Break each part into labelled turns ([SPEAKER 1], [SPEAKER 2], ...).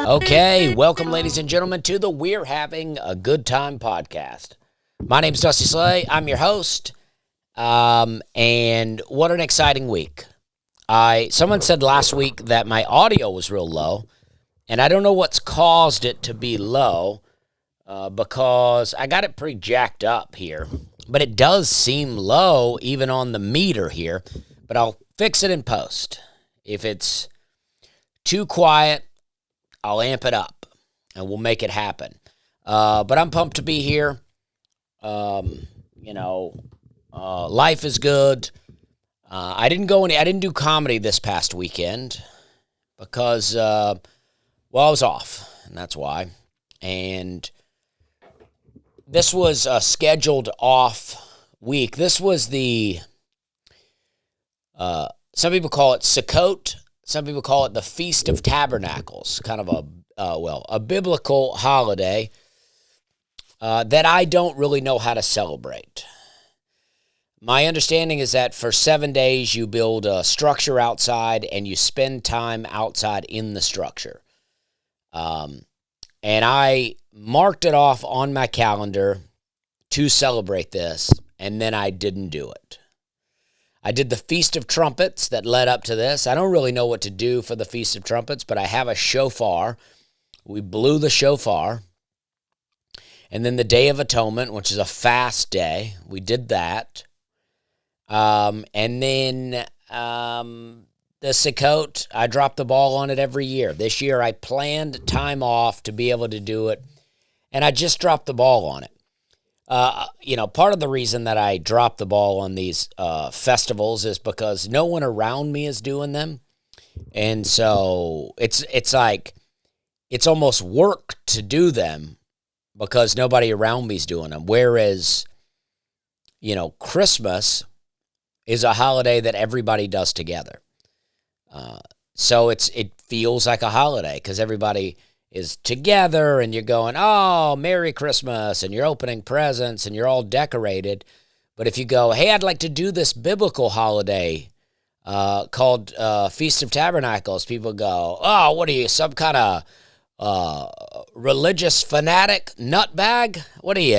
[SPEAKER 1] Okay, welcome, ladies and gentlemen, to the We're Having a Good Time podcast. My name's Dusty Slay. I'm your host, and what an exciting week. Someone said last week that my audio was real low, and I don't know what's caused it to be low because I got it pretty jacked up here, but it does seem low even on the meter here, but I'll fix it in post. If it's too quiet, I'll amp it up, and we'll make it happen. But I'm pumped to be here. Life is good. I didn't do comedy this past weekend because, I was off, and that's why. And this was a scheduled off week. This was some people call it Sukkot. Some people call it the Feast of Tabernacles, kind of a biblical holiday that I don't really know how to celebrate. My understanding is that for 7 days you build a structure outside and you spend time outside in the structure. And I marked it off on my calendar to celebrate this, and then I didn't do it. I did the Feast of Trumpets that led up to this. I don't really know what to do for the Feast of Trumpets, but I have a shofar. We blew the shofar. And then the Day of Atonement, which is a fast day, we did that. And then the Sukkot, I drop the ball on it every year. This year I planned time off to be able to do it, and I just dropped the ball on it. Part of the reason that I drop the ball on these festivals is because no one around me is doing them. And so it's like it's almost work to do them because nobody around me is doing them. Whereas, Christmas is a holiday that everybody does together. So it feels like a holiday because everybody is together and you're going, oh, Merry Christmas, and you're opening presents and you're all decorated. But if you go, hey, I'd like to do this biblical holiday called Feast of Tabernacles, people go, oh, what are you, some kind of religious fanatic nutbag? What are you,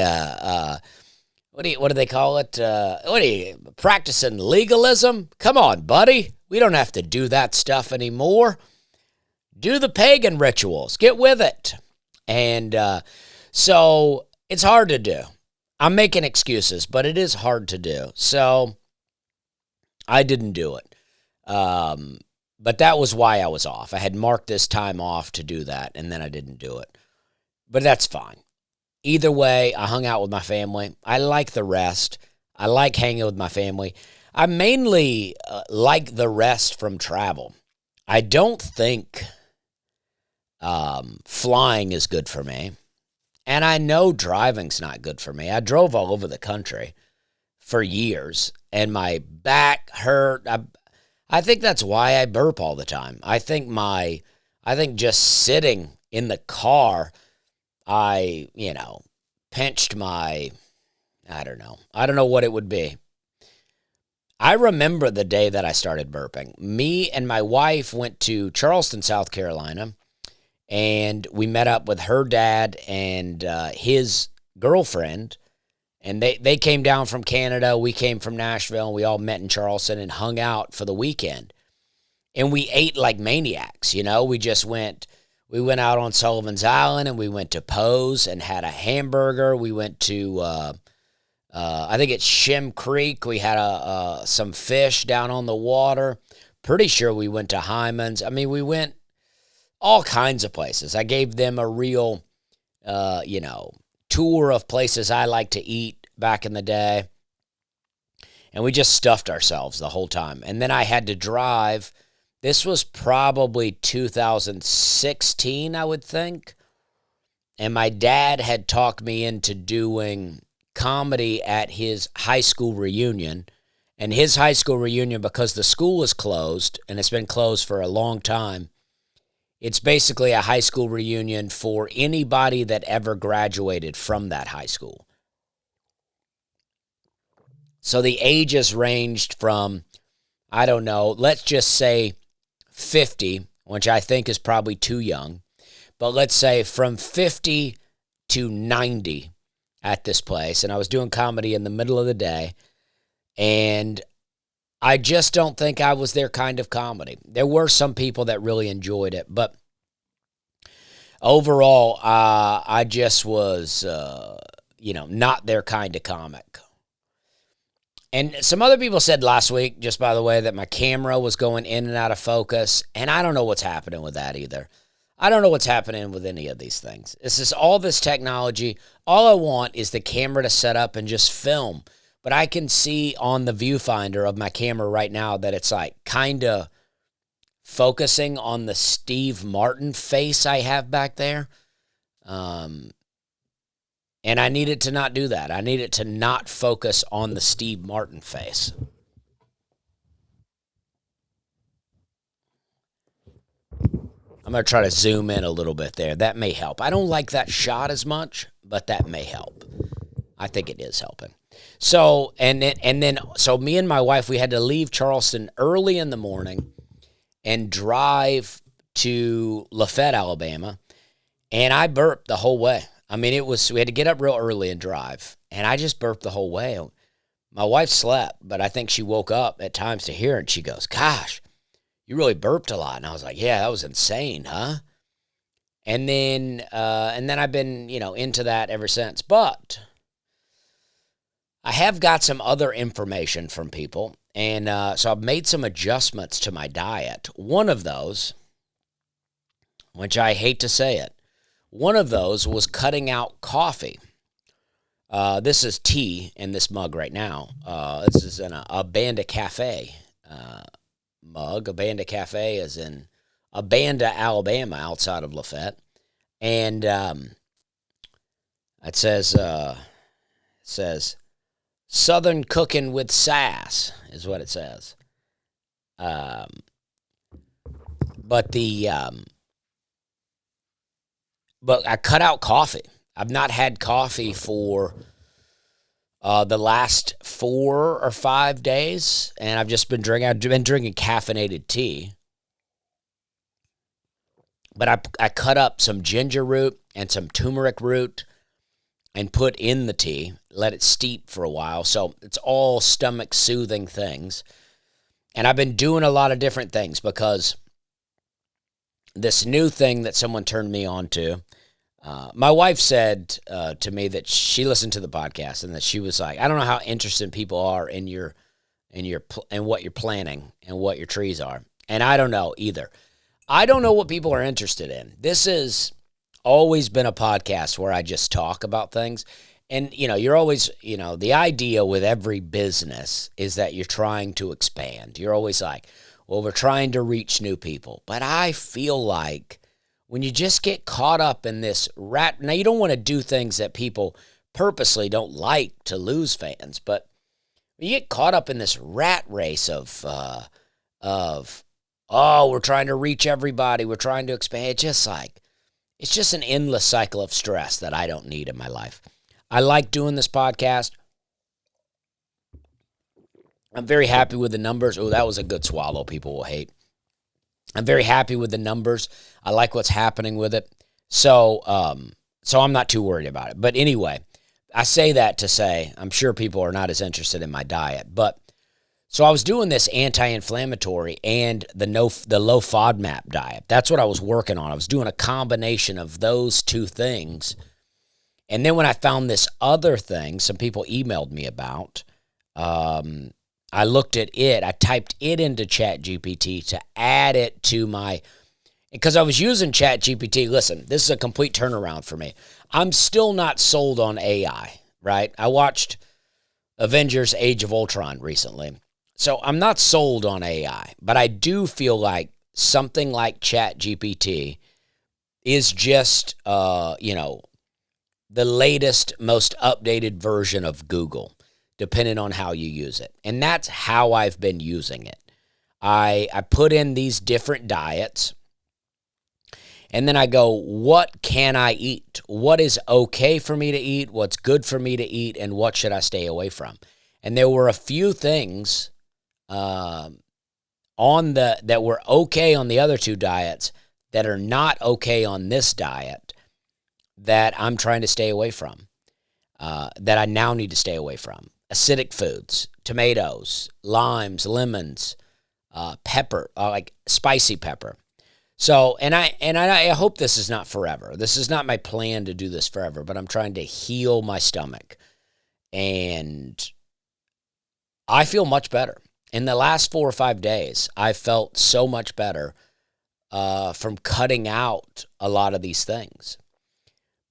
[SPEAKER 1] what do they call it? What are you, practicing legalism? Come on, buddy. We don't have to do that stuff anymore. Do the pagan rituals. Get with it. And so it's hard to do. I'm making excuses, but it is hard to do. So I didn't do it. But that was why I was off. I had marked this time off to do that, and then I didn't do it. But that's fine. Either way, I hung out with my family. I like the rest. I like hanging with my family. I mainly like the rest from travel. I don't think flying is good for me. And I know driving's not good for me. I drove all over the country for years, and my back hurt. I think that's why I burp all the time. I think just sitting in the car, I pinched my, I don't know. I don't know what it would be. I remember the day that I started burping. Me and my wife went to Charleston, South Carolina, and we met up with her dad and his girlfriend, and they came down from Canada. We came from Nashville, and we all met in Charleston and hung out for the weekend. And we ate like maniacs, We went out on Sullivan's Island, and we went to Poe's and had a hamburger. We went to, I think it's Shem Creek. We had some fish down on the water. Pretty sure we went to Hyman's. I mean, we went all kinds of places. I gave them a real, tour of places I like to eat back in the day. And we just stuffed ourselves the whole time. And then I had to drive. This was probably 2016, I would think. And my dad had talked me into doing comedy at his high school reunion. And his high school reunion, because the school is closed, and it's been closed for a long time, it's basically a high school reunion for anybody that ever graduated from that high school. So the ages ranged from, I don't know, let's just say 50, which I think is probably too young. but let's say from 50 to 90 at this place, and I was doing comedy in the middle of the day, and I just don't think I was their kind of comedy. There were some people that really enjoyed it, but overall, I just was, not their kind of comic. And some other people said last week, just by the way, that my camera was going in and out of focus, and I don't know what's happening with that either. I don't know what's happening with any of these things. This is all this technology. All I want is the camera to set up and just film. But I can see on the viewfinder of my camera right now that it's like kind of focusing on the Steve Martin face I have back there. And I need it to not do that. I need it to not focus on the Steve Martin face. I'm going to try to zoom in a little bit there. That may help. I don't like that shot as much, but that may help. I think it is helping. So, so me and my wife, we had to leave Charleston early in the morning and drive to Lafayette, Alabama, and I burped the whole way. I mean, we had to get up real early and drive, and I just burped the whole way. My wife slept, but I think she woke up at times to hear it, and she goes, "Gosh, you really burped a lot." And I was like, "Yeah, that was insane, huh?" And then I've been, into that ever since. But I have got some other information from people, and so I've made some adjustments to my diet. One of those, which I hate to say it, one of those was cutting out coffee. This is tea in this mug right now. This is in a Banda Cafe mug. A Banda Cafe is in Banda, Alabama, outside of Lafayette. And it says Southern Cooking with Sass is what it says. But I cut out coffee. I've not had coffee for the last 4 or 5 days, and I've been drinking caffeinated tea. But I cut up some ginger root and some turmeric root and put in the tea, let it steep for a while. So it's all stomach soothing things. And I've been doing a lot of different things because this new thing that someone turned me on to, my wife said to me that she listened to the podcast and that she was like, "I don't know how interested people are in what you're planning and what your trees are." And I don't know either. I don't know what people are interested in. This has always been a podcast where I just talk about things. And, you're always, the idea with every business is that you're trying to expand. You're always like, well, we're trying to reach new people. But I feel like when you just get caught up in this now you don't want to do things that people purposely don't like to lose fans, but when you get caught up in this rat race of we're trying to reach everybody, we're trying to expand, it's just an endless cycle of stress that I don't need in my life. I like doing this podcast. I'm very happy with the numbers. Oh, that was a good swallow people will hate. I'm very happy with the numbers. I like what's happening with it. So I'm not too worried about it. But anyway, I say that to say I'm sure people are not as interested in my diet. But so I was doing this anti-inflammatory and the low FODMAP diet. That's what I was working on. I was doing a combination of those two things. And then when I found this other thing, some people emailed me about, I looked at it. I typed it into ChatGPT to add it to because I was using ChatGPT. Listen, this is a complete turnaround for me. I'm still not sold on AI, right? I watched Avengers Age of Ultron recently. So I'm not sold on AI, but I do feel like something like ChatGPT is just, the latest, most updated version of Google, depending on how you use it. And that's how I've been using it. I put in these different diets, and then I go, what can I eat? What is okay for me to eat? What's good for me to eat? And what should I stay away from? And there were a few things that were okay on the other two diets that are not okay on this diet that I'm trying to stay away from, that I now need to stay away from. Acidic foods, tomatoes, limes, lemons, pepper, like spicy pepper. So, and I hope this is not forever. This is not my plan to do this forever, but I'm trying to heal my stomach. And I feel much better. In the last 4 or 5 days, I felt so much better from cutting out a lot of these things.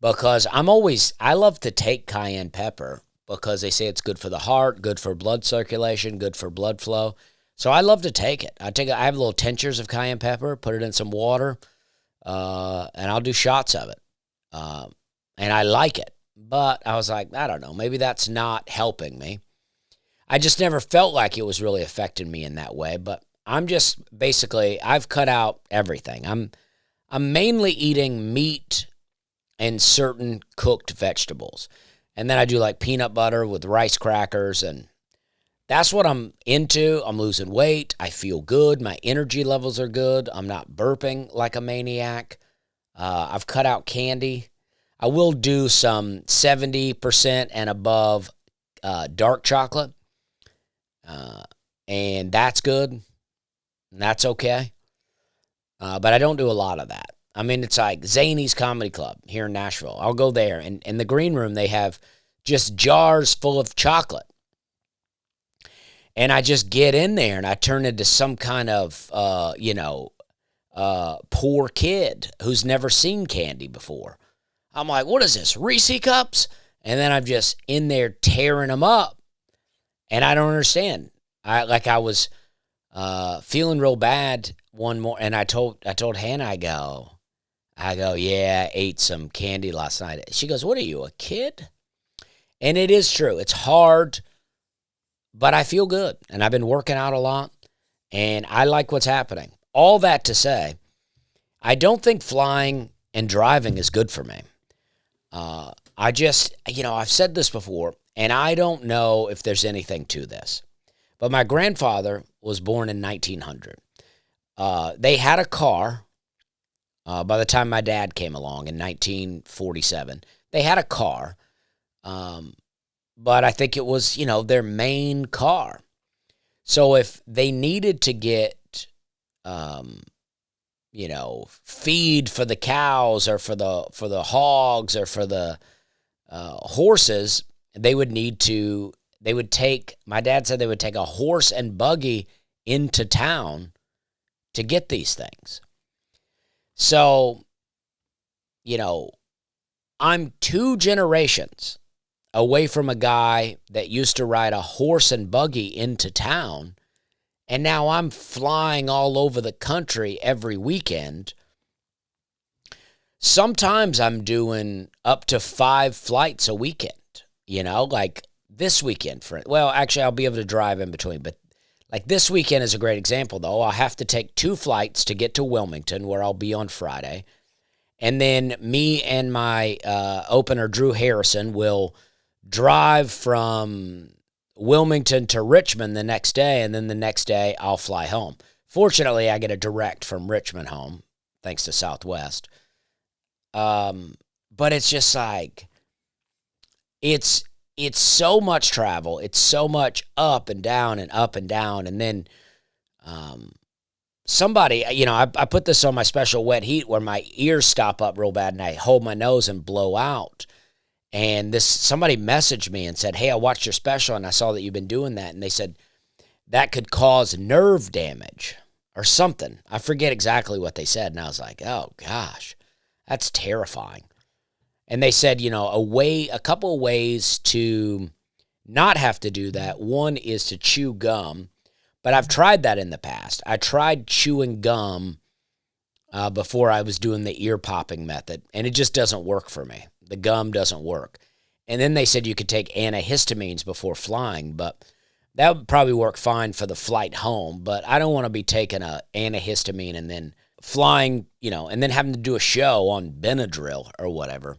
[SPEAKER 1] Because I love to take cayenne pepper because they say it's good for the heart, good for blood circulation, good for blood flow. So I love to take it. I have little tinctures of cayenne pepper, put it in some water, and I'll do shots of it. And I like it. But I was like, I don't know, maybe that's not helping me. I just never felt like it was really affecting me in that way. But I'm just I've cut out everything. I'm mainly eating meat and certain cooked vegetables. And then I do like peanut butter with rice crackers, and that's what I'm into. I'm losing weight. I feel good. My energy levels are good. I'm not burping like a maniac. I've cut out candy. I will do some 70% and above dark chocolate, and that's good, and that's okay. But I don't do a lot of that. I mean, it's like Zany's Comedy Club here in Nashville. I'll go there, and in the green room, they have just jars full of chocolate. And I just get in there, and I turn into some kind of, poor kid who's never seen candy before. I'm like, what is this, Reese cups? And then I'm just in there tearing them up, and I don't understand. I was feeling real bad one more, and I told Hannah, I go, yeah, I ate some candy last night. She goes, what are you, a kid? And it is true. It's hard, but I feel good, and I've been working out a lot, and I like what's happening. All that to say, I don't think flying and driving is good for me. I've said this before, and I don't know if there's anything to this, but my grandfather was born in 1900. They had a car by the time my dad came along in 1947. They had a car, but I think it was, their main car. So if they needed to get, feed for the cows or for the hogs or for the horses, my dad said they would take a horse and buggy into town to get these things. So, I'm 2 generations away from a guy that used to ride a horse and buggy into town, and now I'm flying all over the country every weekend. Sometimes I'm doing up to 5 flights a weekend, like this weekend. Actually, I'll be able to drive in between, but like this weekend is a great example, though. I'll have to take 2 flights to get to Wilmington, where I'll be on Friday. And then me and my opener, Drew Harrison, will drive from Wilmington to Richmond the next day, and then the next day I'll fly home. Fortunately, I get a direct from Richmond home, thanks to Southwest. But it's just like, it's so much travel. It's so much up and down and up and down. And then somebody, I put this on my special wet heat where my ears stop up real bad and I hold my nose and blow out. And somebody messaged me and said, hey, I watched your special and I saw that you've been doing that. And they said that could cause nerve damage or something. I forget exactly what they said. And I was like, oh gosh, that's terrifying. And they said, a couple of ways to not have to do that. One is to chew gum, but I've tried that in the past. I tried chewing gum before I was doing the ear popping method, and it just doesn't work for me. The gum doesn't work. And then they said you could take antihistamines before flying, but that would probably work fine for the flight home. But I don't want to be taking an antihistamine and then flying, and then having to do a show on Benadryl or whatever.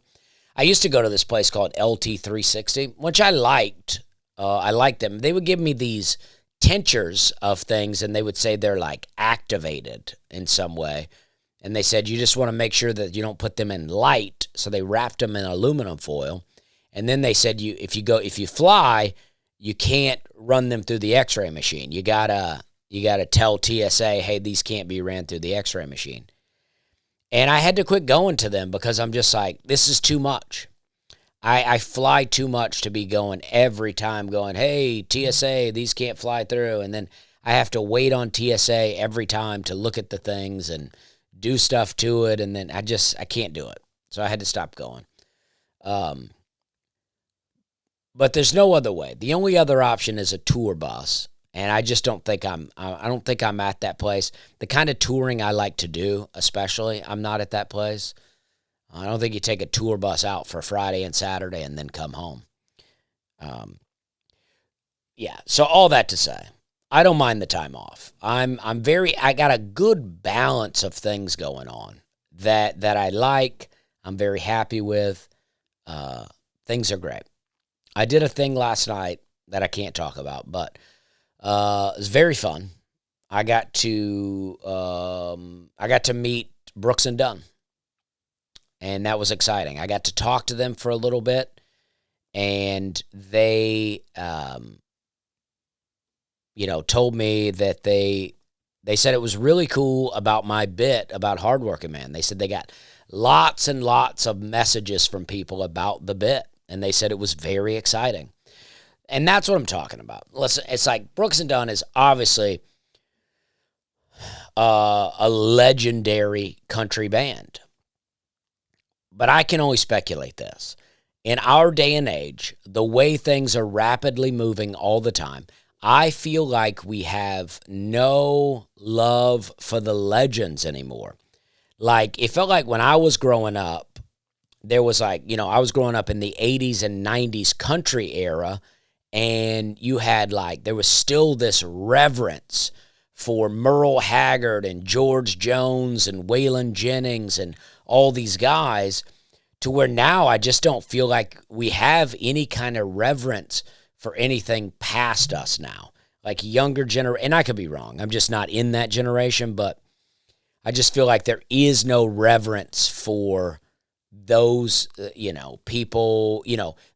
[SPEAKER 1] I used to go to this place called LT360, which I liked. I liked them. They would give me these tinctures of things, and they would say they're like activated in some way. And they said, you just want to make sure that you don't put them in light. So they wrapped them in aluminum foil. And then they said, if you fly, you can't run them through the x-ray machine. You gotta tell TSA, hey, these can't be ran through the x-ray machine. And I had to quit going to them because I'm just like, this is too much. I fly too much to be going every time going, hey, TSA, these can't fly through. And then I have to wait on TSA every time to look at the things and do stuff to it. And then I can't do it. So I had to stop going. But there's no other way. The only other option is a tour bus. And I just don't think I'm at that place. The kind of touring I like to do, especially, I'm not at that place. I don't think you take a tour bus out for Friday and Saturday and then come home. Yeah, so all that to say, I don't mind the time off. I got a good balance of things going on that I like, I'm very happy with. Things are great. I did a thing last night that I can't talk about, but it was very fun. I got to meet Brooks and Dunn. And that was exciting. I got to talk to them for a little bit, and they, told me that they said it was really cool about my bit about Hardworking Man. They said they got lots and lots of messages from people about the bit, and they said it was very exciting. And that's what I'm talking about. Listen, it's like Brooks and Dunn is obviously a legendary country band. But I can only speculate this. In our day and age, the way things are rapidly moving all the time, I feel like we have no love for the legends anymore. Like, it felt like when I was growing up, there was I was growing up in the 80s and 90s country era, and you had there was still this reverence for Merle Haggard and George Jones and Waylon Jennings and all these guys, to where now I just don't feel like we have any kind of reverence for anything past us now. Like younger generation, and I could be wrong. I'm just not in that generation, but I just feel like there is no reverence for those, people,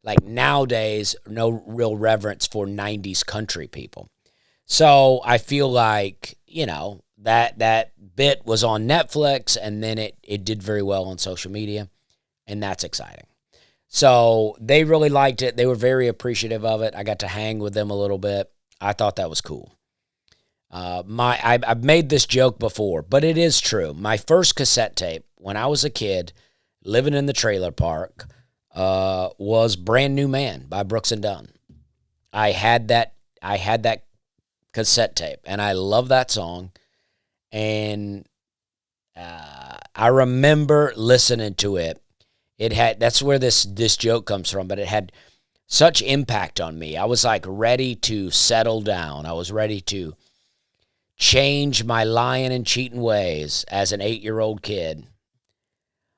[SPEAKER 1] like nowadays, no real reverence for 90s country people. So I feel like, that bit was on Netflix, and then it did very well on social media, and that's exciting. So they really liked it. They were very appreciative of it. I got to hang with them a little bit. I thought that was cool. I've made this joke before, but it is true. My first cassette tape when I was a kid living in the trailer park was Brand New Man by Brooks and Dunn. I had that cassette tape, and I love that song. And I remember listening to it. That's where this joke comes from, but it had such impact on me. I was ready to settle down. I was ready to change my lying and cheating ways as an 8-year-old kid.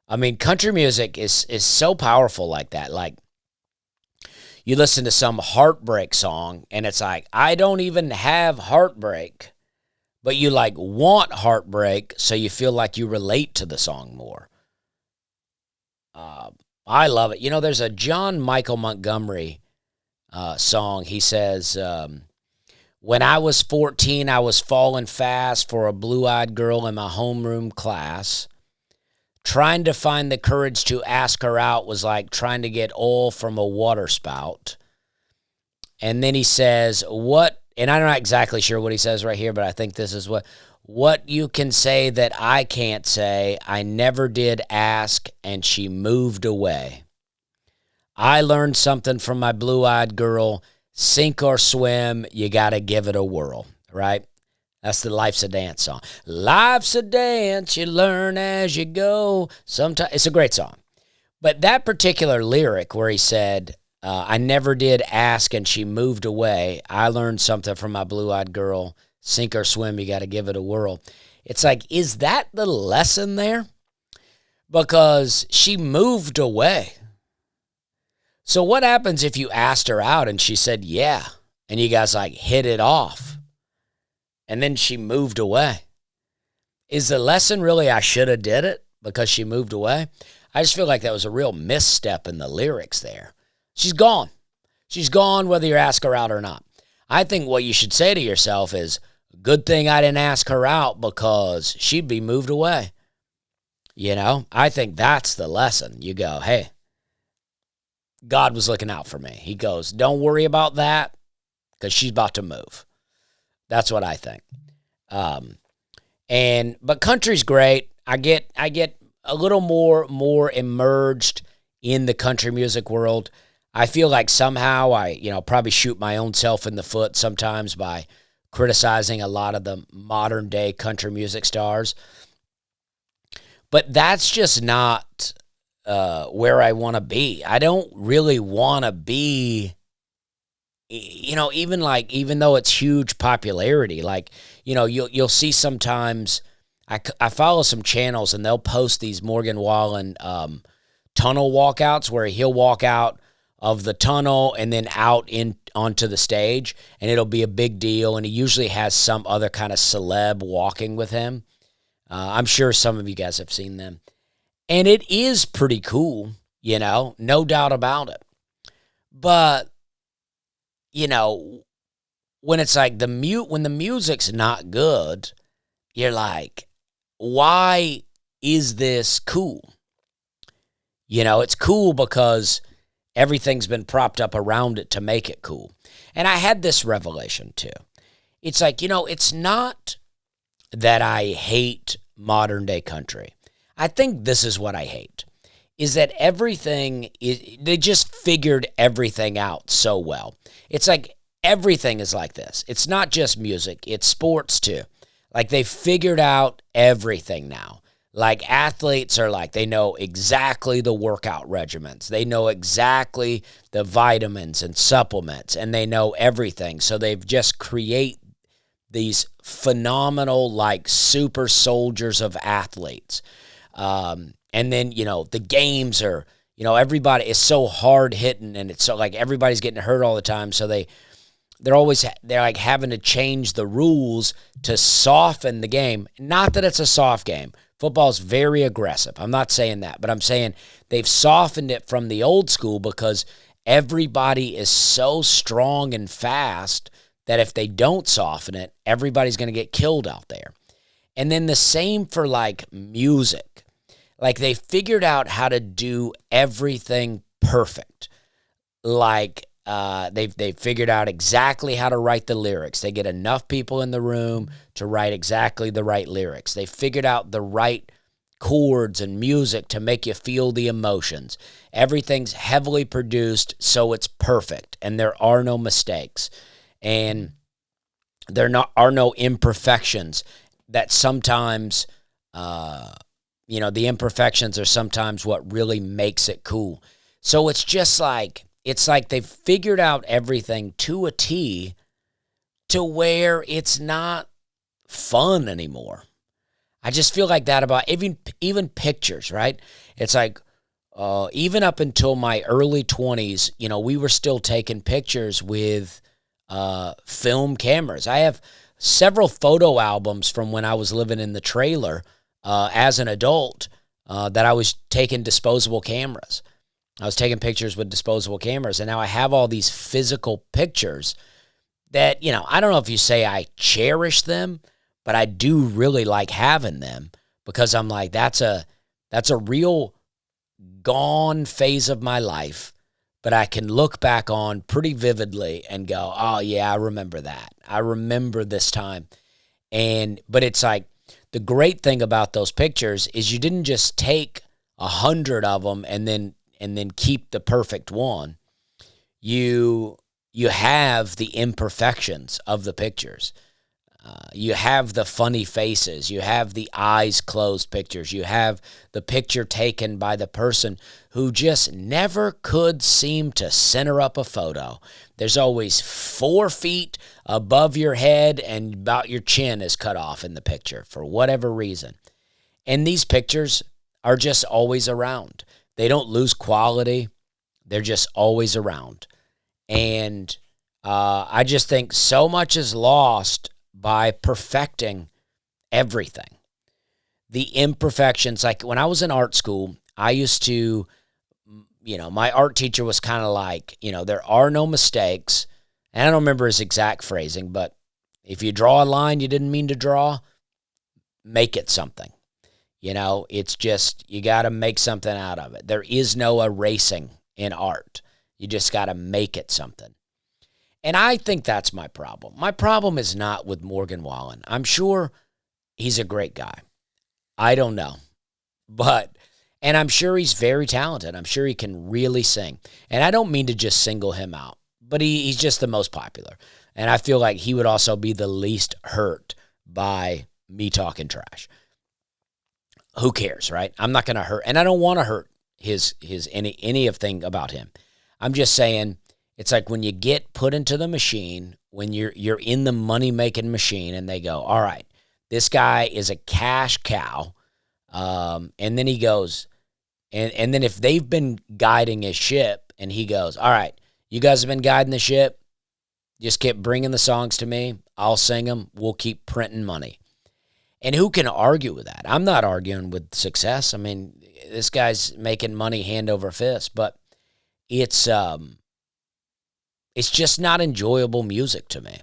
[SPEAKER 1] I mean, country music is so powerful like that. Like, you listen to some heartbreak song, and it's like, I don't even have heartbreak, but you want heartbreak, so you feel like you relate to the song more. I love it. There's a John Michael Montgomery song. He says, when I was 14, I was falling fast for a blue-eyed girl in my homeroom class. Trying to find the courage to ask her out was like trying to get oil from a water spout. And then he says, and I'm not exactly sure what he says right here, but I think this is what you can say that I can't say. I never did ask, and she moved away. I learned something from my blue-eyed girl. Sink or swim, you got to give it a whirl, right? That's the Life's a Dance song. Life's a dance, you learn as you go. Sometimes it's a great song. But that particular lyric where he said, I never did ask and she moved away. I learned something from my blue-eyed girl. Sink or swim, you got to give it a whirl. It's like, is that the lesson there? Because she moved away. So what happens if you asked her out and she said, yeah, and you guys hit it off, and then she moved away? Is the lesson really I should have did it because she moved away? I just feel like that was a real misstep in the lyrics there. She's gone. She's gone whether you ask her out or not. I think what you should say to yourself is, good thing I didn't ask her out because she'd be moved away. You know, I think that's the lesson. You go, hey, God was looking out for me. He goes, don't worry about that because she's about to move. That's what I think. But country's great. I get a little more immersed in the country music world. I feel like somehow I, probably shoot my own self in the foot sometimes by criticizing a lot of the modern day country music stars. But that's just not where I want to be. I don't really want to be, even though it's huge popularity, you'll see sometimes I follow some channels and they'll post these Morgan Wallen tunnel walkouts where he'll walk out of the tunnel and then out onto the stage, and it'll be a big deal, and he usually has some other kind of celeb walking with him. I'm sure some of you guys have seen them. And it is pretty cool, no doubt about it. But, when it's like when the music's not good, you're like, why is this cool? It's cool because everything's been propped up around it to make it cool. And I had this revelation too. It's like, it's not that I hate modern day country. I think this is what I hate, is that they just figured everything out so well. It's like everything is like this. It's not just music, it's sports too. Like they figured out everything now. Like athletes are like, they know exactly the workout regimens. They know exactly the vitamins and supplements, and they know everything. So they've just create these phenomenal, like super soldiers of athletes. And then, the games are, everybody is so hard hitting, and it's so like everybody's getting hurt all the time. So they're like having to change the rules to soften the game. Not that it's a soft game. Football's very aggressive. I'm not saying that, but I'm saying they've softened it from the old school because everybody is so strong and fast that if they don't soften it, everybody's going to get killed out there. And then the same for like music. Like they figured out how to do everything perfect. Like they've figured out exactly how to write the lyrics. They get enough people in the room to write exactly the right lyrics. They figured out the right chords and music to make you feel the emotions. Everything's heavily produced, so it's perfect, and there are no mistakes, and are no imperfections that sometimes, the imperfections are sometimes what really makes it cool. So it's just like, it's like they've figured out everything to a T to where it's not fun anymore. I just feel like that about even pictures, right? It's like even up until my early 20s, we were still taking pictures with film cameras. I have several photo albums from when I was living in the trailer as an adult that I was taking disposable cameras. I was taking pictures with disposable cameras, and now I have all these physical pictures that, I don't know if you say I cherish them, but I do really like having them because I'm like, that's a real gone phase of my life, but I can look back on pretty vividly and go, oh yeah, I remember that. I remember this time. But it's like, the great thing about those pictures is you didn't just take 100 of them and then keep the perfect one. You have the imperfections of the pictures. You have the funny faces. You have the eyes closed pictures. You have the picture taken by the person who just never could seem to center up a photo. There's always 4 feet above your head and about your chin is cut off in the picture for whatever reason. And these pictures are just always around. They don't lose quality. They're just always around. And I just think so much is lost by perfecting everything. the imperfections. Like when I was in art school, I used to, my art teacher was kind of like, there are no mistakes. And I don't remember his exact phrasing, but if you draw a line you didn't mean to draw, make it something. It's just, you got to make something out of it. There is no erasing in art. You just got to make it something. And I think that's my problem. My problem is not with Morgan Wallen. I'm sure he's a great guy. I don't know. And I'm sure he's very talented. I'm sure he can really sing. And I don't mean to just single him out, but he's just the most popular. And I feel like he would also be the least hurt by me talking trash. Who cares, right? I'm not going to hurt, and I don't want to hurt his anything about him. I'm just saying, it's like when you get put into the machine, when you're in the money-making machine, and they go, all right, this guy is a cash cow, and then he goes, and then if they've been guiding his ship, and he goes, all right, you guys have been guiding the ship, just keep bringing the songs to me, I'll sing them, we'll keep printing money. And who can argue with that? I'm not arguing with success. I mean, this guy's making money hand over fist, but it's just not enjoyable music to me.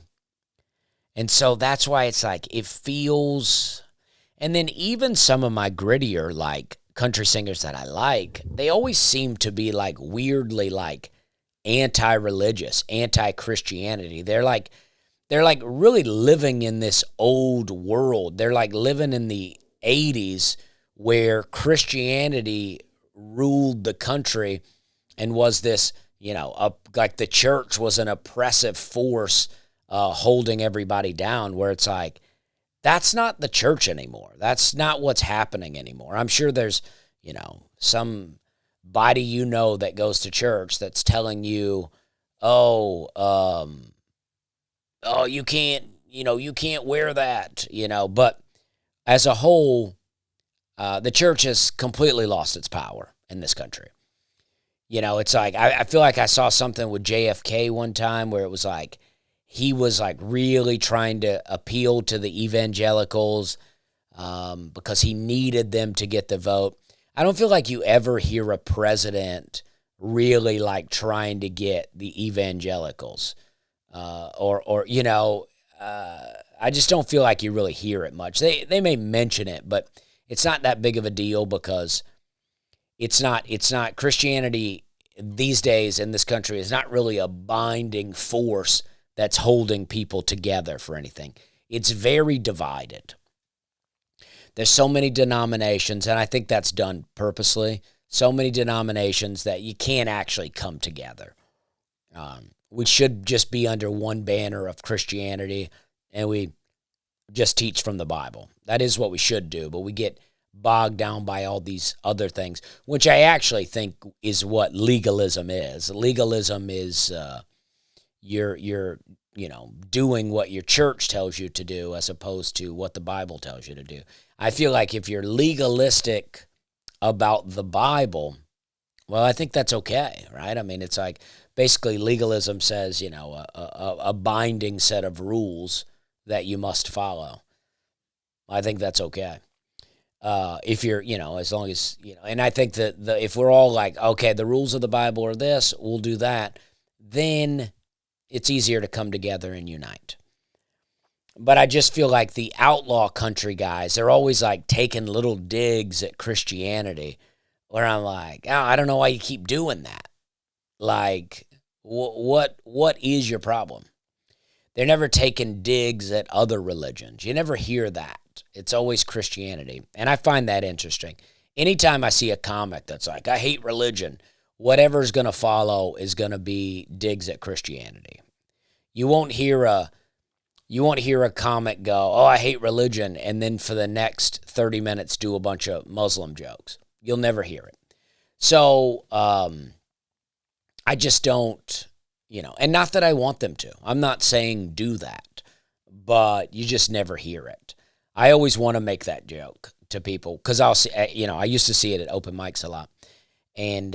[SPEAKER 1] And so that's why it's like, it feels, and then even some of my grittier, like, country singers that I like, they always seem to be, like, weirdly, like, anti-religious, anti-Christianity. They're like really living in this old world. They're like living in the 80s where Christianity ruled the country and was this, like the church was an oppressive force holding everybody down, where it's like, that's not the church anymore. That's not what's happening anymore. I'm sure there's, somebody that goes to church that's telling you, you can't, you can't wear that, but as a whole, the church has completely lost its power in this country. It's like, I feel like I saw something with JFK one time where it was like, he was like really trying to appeal to the evangelicals because he needed them to get the vote. I don't feel like you ever hear a president really like trying to get the evangelicals. I just don't feel like you really hear it much. They may mention it, but it's not that big of a deal because it's not Christianity these days in this country is not really a binding force that's holding people together for anything. It's very divided. There's so many denominations, and I think that's done purposely. So many denominations that you can't actually come together. We should just be under one banner of Christianity, and we just teach from the Bible. That is what we should do, but we get bogged down by all these other things, which I actually think is what legalism is. Legalism is you're doing what your church tells you to do as opposed to what the Bible tells you to do. I feel like if you're legalistic about the Bible, well, I think that's okay, right? I mean, it's like basically legalism says, a binding set of rules that you must follow. I think that's okay. If you're, as long as, and I think that if we're all like, okay, the rules of the Bible are this, we'll do that, then it's easier to come together and unite. But I just feel like the outlaw country guys, they're always like taking little digs at Christianity where I'm like, oh, I don't know why you keep doing that. Like, what is your problem? They're never taking digs at other religions. You never hear that. It's always Christianity. And I find that interesting. Anytime I see a comic that's like, I hate religion, whatever's going to follow is going to be digs at Christianity. You won't hear a comic go, oh, I hate religion, and then for the next 30 minutes do a bunch of Muslim jokes. You'll never hear it. So I just don't, and not that I want them to. I'm not saying do that, but you just never hear it. I always want to make that joke to people because I'll see, I used to see it at open mics a lot. And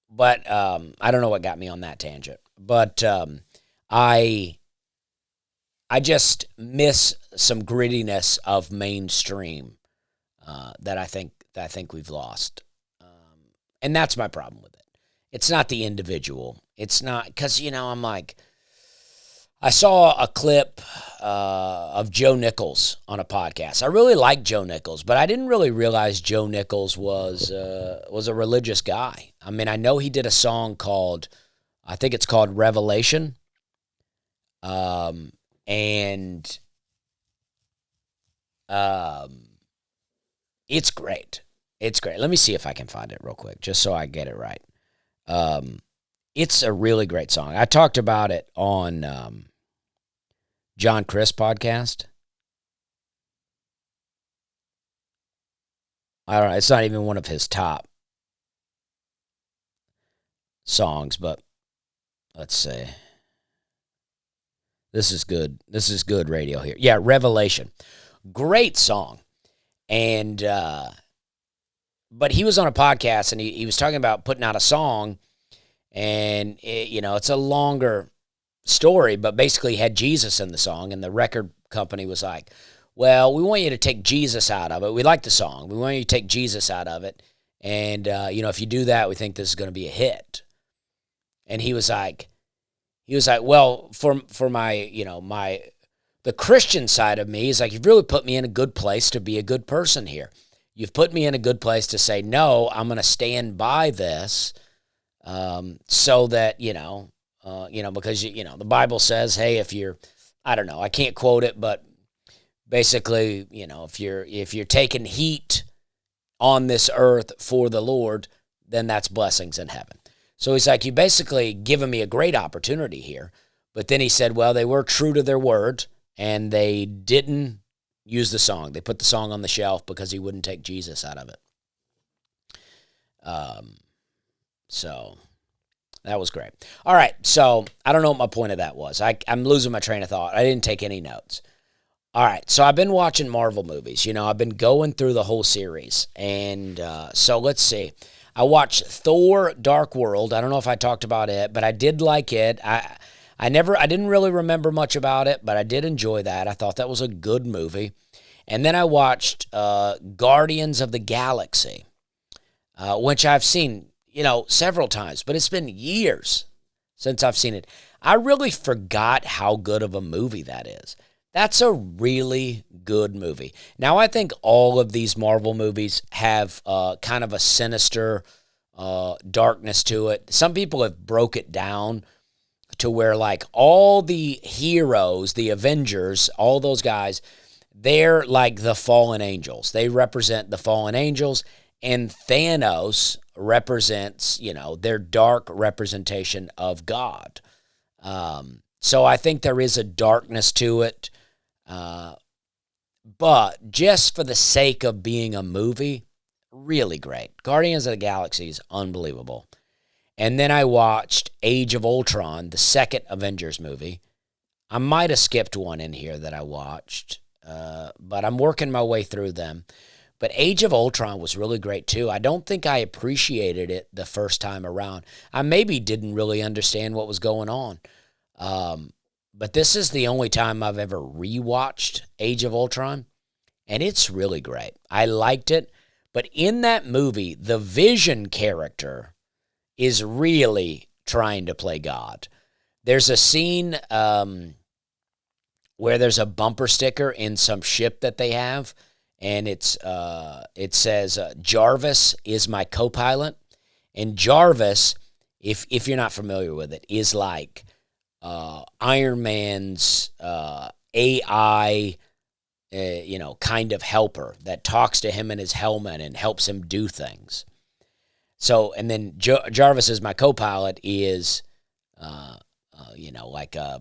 [SPEAKER 1] but I don't know what got me on that tangent. But I I just miss some grittiness of mainstream that I think we've lost, and that's my problem with it. It's not the individual. It's not because I'm like, I saw a clip of Joe Nichols on a podcast. I really like Joe Nichols, but I didn't really realize Joe Nichols was a religious guy. I mean, I know he did a song called, I think it's called Revelation. And it's great. It's great. Let me see if I can find it real quick, just so I get it right. It's a really great song. I talked about it on John Chris podcast. I don't know. It's not even one of his top songs, but let's see. This is good. This is good radio here. Yeah, Revelation. Great song. And, but he was on a podcast and he was talking about putting out a song, and it's a longer story, but basically had Jesus in the song, and the record company was like, well, we want you to take Jesus out of it. We like the song. We want you to take Jesus out of it. And, if you do that, we think this is going to be a hit. And he was like, well, for my, the Christian side of me, he's like, you've really put me in a good place to be a good person here. You've put me in a good place to say, no, I'm going to stand by this, so that, because, the Bible says, hey, if you're, I don't know, I can't quote it, but basically, if you're taking heat on this earth for the Lord, then that's blessings in heaven. So he's like, you basically given me a great opportunity here. But then he said, well, they were true to their word, and they didn't use the song. They put the song on the shelf because he wouldn't take Jesus out of it. So that was great. All right, so I don't know what my point of that was. I'm losing my train of thought. I didn't take any notes. All right, so I've been watching Marvel movies. I've been going through the whole series. And so let's see. I watched Thor: Dark World. I don't know if I talked about it, but I did like it. I didn't really remember much about it, but I did enjoy that. I thought that was a good movie. And then I watched Guardians of the Galaxy, which I've seen, several times, but it's been years since I've seen it. I really forgot how good of a movie that is. That's a really good movie. Now, I think all of these Marvel movies have kind of a sinister darkness to it. Some people have broke it down to where, like, all the heroes, the Avengers, all those guys, they're like the fallen angels. They represent the fallen angels, and Thanos represents, their dark representation of God. So I think there is a darkness to it. But just for the sake of being a movie, really great. Guardians of the Galaxy is unbelievable. And then I watched Age of Ultron, the second Avengers movie. I might have skipped one in here that I watched, but I'm working my way through them. But Age of Ultron was really great too. I don't think I appreciated it the first time around. I maybe didn't really understand what was going on. But this is the only time I've ever rewatched Age of Ultron, and it's really great. I liked it, but in that movie, the Vision character is really trying to play God. There's a scene where there's a bumper sticker in some ship that they have, and it says, Jarvis is my co-pilot. And Jarvis, if you're not familiar with it, is like Iron Man's AI, kind of helper that talks to him in his helmet and helps him do things. So, and then Jarvis is my co-pilot is, like a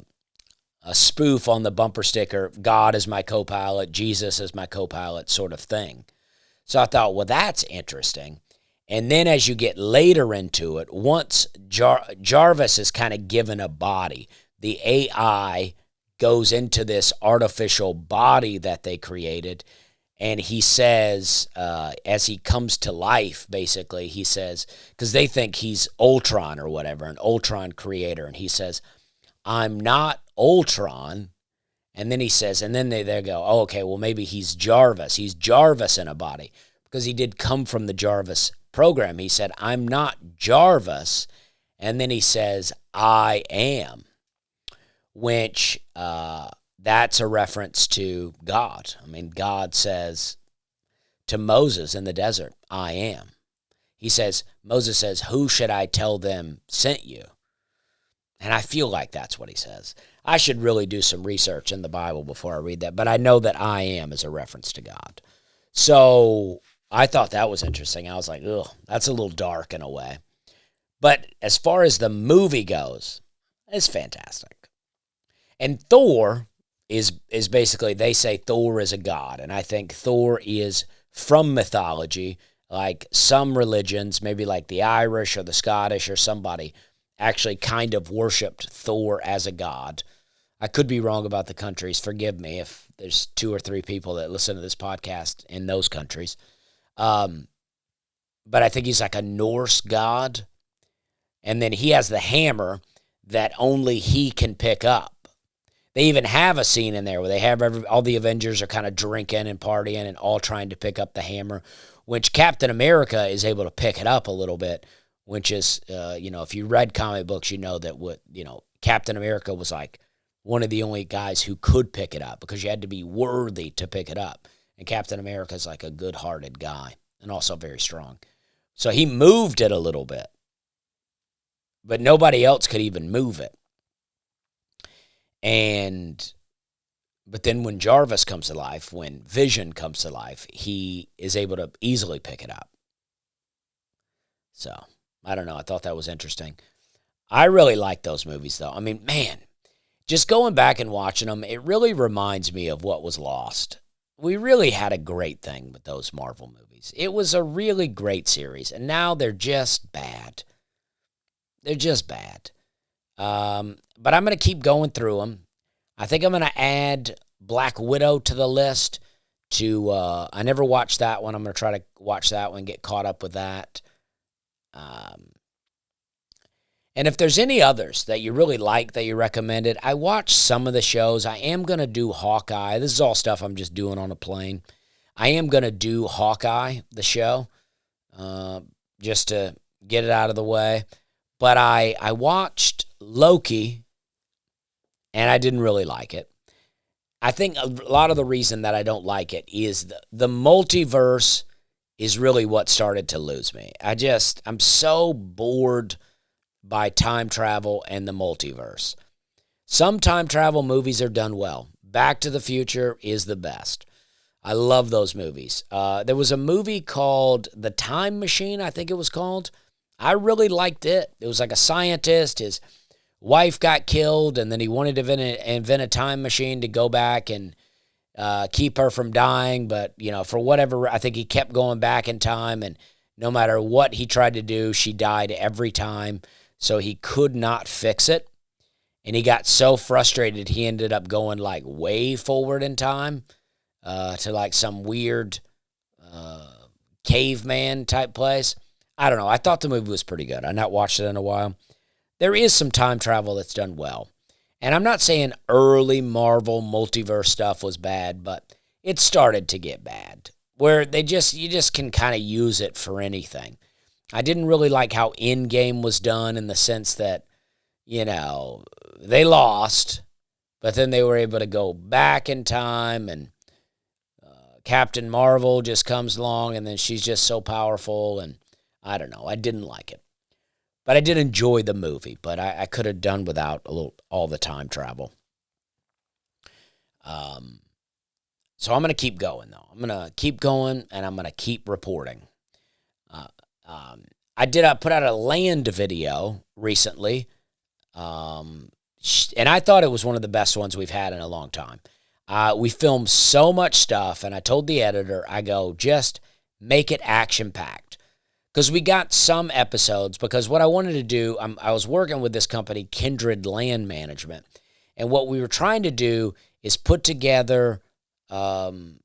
[SPEAKER 1] spoof on the bumper sticker. God is my co-pilot. Jesus is my co-pilot, sort of thing. So I thought, well, that's interesting. And then as you get later into it, once Jarvis is kind of given a body, the AI goes into this artificial body that they created, and he says, as he comes to life, basically, he says, because they think he's Ultron or whatever, an Ultron creator, and he says, I'm not Ultron. And then he says, and then they go, oh, okay, well, maybe he's Jarvis. He's Jarvis in a body because he did come from the Jarvis program. He said, I'm not Jarvis. And then he says, I am, which that's a reference to God. I mean, God says to Moses in the desert, I am. He says, Moses says, who should I tell them sent you? And I feel like that's what he says. I should really do some research in the Bible before I read that, but I know that I am is a reference to God. So I thought that was interesting. I was like, ugh, that's a little dark in a way. But as far as the movie goes, it's fantastic. And Thor is basically, they say Thor is a god, and I think Thor is from mythology, like some religions, maybe like the Irish or the Scottish or somebody, actually kind of worshipped Thor as a god. I could be wrong about the countries. Forgive me if there's 2 or 3 people that listen to this podcast in those countries. But I think he's like a Norse god. And then he has the hammer that only he can pick up. They even have a scene in there where they have all the Avengers are kind of drinking and partying and all trying to pick up the hammer, which Captain America is able to pick it up a little bit, which is, if you read comic books, you know that Captain America was like one of the only guys who could pick it up because you had to be worthy to pick it up. And Captain America is like a good-hearted guy and also very strong. So he moved it a little bit, but nobody else could even move it. But then when Jarvis comes to life, when Vision comes to life, he is able to easily pick it up. So, I don't know. I thought that was interesting. I really like those movies, though. I mean, man, just going back and watching them, it really reminds me of what was lost. We really had a great thing with those Marvel movies. It was a really great series, and now they're just bad. They're just bad. But I'm going to keep going through them. I think I'm going to add Black Widow to the list. I never watched that one. I'm going to try to watch that one, get caught up with that. And if there's any others that you really like that you recommended, I watched some of the shows. I am going to do Hawkeye. This is all stuff I'm just doing on a plane. I am going to do Hawkeye, the show, just to get it out of the way. But I watched Loki, and I didn't really like it. I think a lot of the reason that I don't like it is the multiverse is really what started to lose me. I'm so bored by time travel and the multiverse. Some time travel movies are done well. Back to the Future is the best. I love those movies. There was a movie called The Time Machine, I think it was called. I really liked it. It was like a scientist. His wife got killed, and then he wanted to invent a time machine to go back and keep her from dying. But, for whatever, I think he kept going back in time, and no matter what he tried to do, she died every time. So he could not fix it. And he got so frustrated, he ended up going like way forward in time to like some weird caveman type place. I don't know. I thought the movie was pretty good. I've not watched it in a while. There is some time travel that's done well. And I'm not saying early Marvel multiverse stuff was bad, but it started to get bad, where you just can kind of use it for anything. I didn't really like how Endgame was done in the sense that, they lost, but then they were able to go back in time, and Captain Marvel just comes along, and then she's just so powerful, and I don't know. I didn't like it. But I did enjoy the movie, but I could have done without all the time travel. So I'm going to keep going, though. I'm going to keep going, and I'm going to keep reporting. I put out a land video recently, and I thought it was one of the best ones we've had in a long time. We filmed so much stuff, and I told the editor, I go, just make it action-packed. Because we got some episodes, because what I wanted to do, I was working with this company, Kindred Land Management, and what we were trying to do is put together, some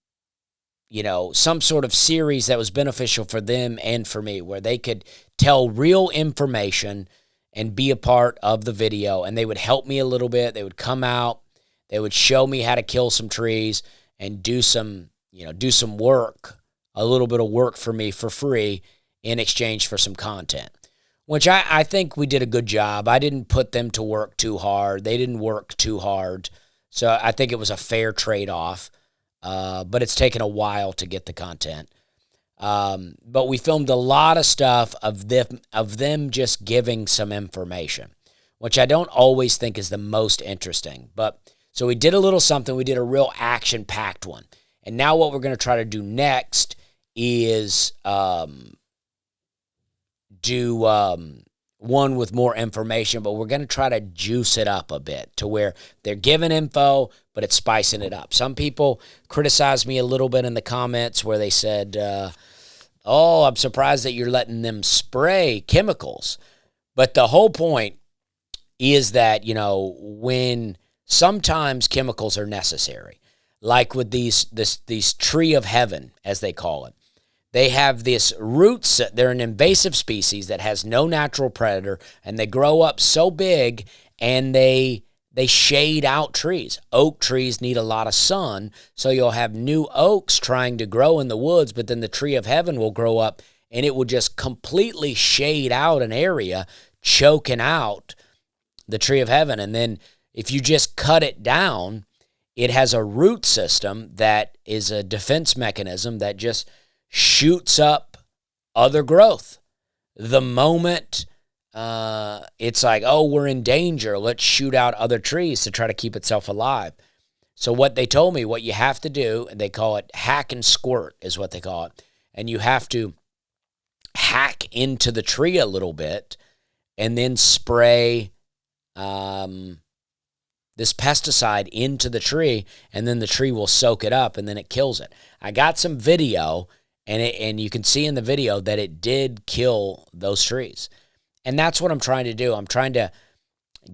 [SPEAKER 1] sort of series that was beneficial for them and for me, where they could tell real information and be a part of the video, and they would help me a little bit. They would come out. They would show me how to kill some trees and do some work, a little bit of work for me for free in exchange for some content, which I think we did a good job. I didn't put them to work too hard. They didn't work too hard. So I think it was a fair trade-off, but it's taken a while to get the content. But we filmed a lot of stuff of them just giving some information, which I don't always think is the most interesting. But so we did a little something. We did a real action-packed one. And now what we're going to try to do next is do one with more information, but we're going to try to juice it up a bit to where they're giving info, but it's spicing it up. Some people criticized me a little bit in the comments where they said, oh, I'm surprised that you're letting them spray chemicals. But the whole point is that, when sometimes chemicals are necessary, like with these tree of heaven, as they call it. They have this roots. They're an invasive species that has no natural predator, and they grow up so big, and they shade out trees. Oak trees need a lot of sun, so you'll have new oaks trying to grow in the woods, but then the tree of heaven will grow up, and it will just completely shade out an area, choking out the tree of heaven. And then if you just cut it down, it has a root system that is a defense mechanism that just shoots up other growth. The moment it's like, oh, we're in danger, let's shoot out other trees to try to keep itself alive. So what they told me, what you have to do, and they call it hack and squirt is what they call it, and you have to hack into the tree a little bit and then spray this pesticide into the tree, and then the tree will soak it up, and then it kills it. I got some video, and you can see in the video that it did kill those trees. And that's what I'm trying to do. I'm trying to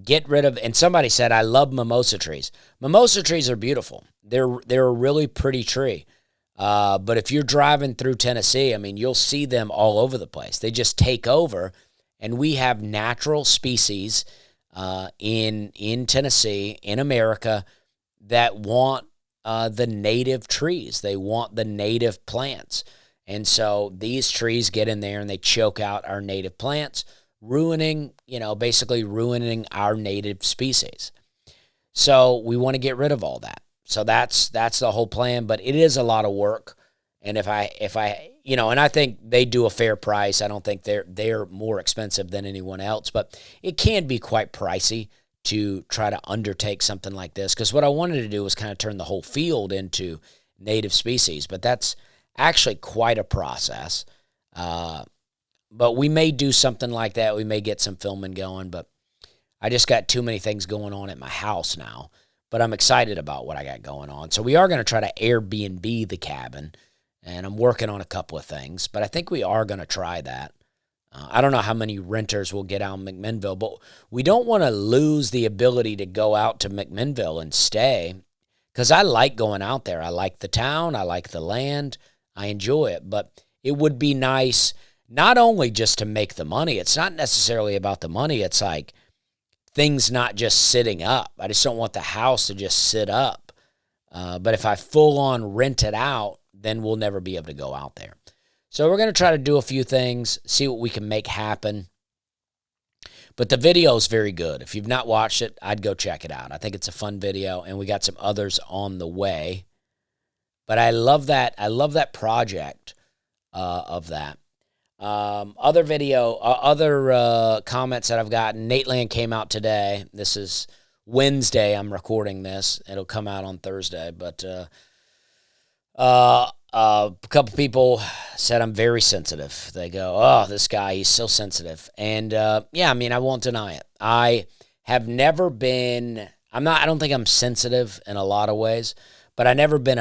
[SPEAKER 1] get rid of, and somebody said, I love mimosa trees. Mimosa trees are beautiful. They're a really pretty tree. But if you're driving through Tennessee, you'll see them all over the place. They just take over, and we have natural species in Tennessee, in America, that want the native trees. They want the native plants. And so these trees get in there and they choke out our native plants, basically ruining our native species. So we want to get rid of all that. So that's the whole plan, but it is a lot of work. And if I and I think they do a fair price. I don't think they're more expensive than anyone else, but it can be quite pricey to try to undertake something like this, because what I wanted to do was kind of turn the whole field into native species, but that's actually quite a process. But we may do something like that. We may get some filming going, but I just got too many things going on at my house now. But I'm excited about what I got going on. So we are going to try to Airbnb the cabin, and I'm working on a couple of things, but I think we are going to try that. I don't know how many renters we'll get out in McMinnville, but we don't want to lose the ability to go out to McMinnville and stay, because I like going out there. I like the town. I like the land. I enjoy it, but it would be nice not only just to make the money. It's not necessarily about the money. It's like things not just sitting up. I just don't want the house to just sit up. But if I full on rent it out, then we'll never be able to go out there. So we're going to try to do a few things, see what we can make happen. But the video is very good. If you've not watched it, I'd go check it out. I think it's a fun video, and we got some others on the way. But I love that. I love that project of that. Other comments that I've gotten. Nate Land came out today. This is Wednesday. I'm recording this. It'll come out on Thursday. But a couple people said I'm very sensitive. They go, oh, this guy, he's so sensitive. And yeah, I won't deny it. I have never been. I don't think I'm sensitive in a lot of ways. But I never been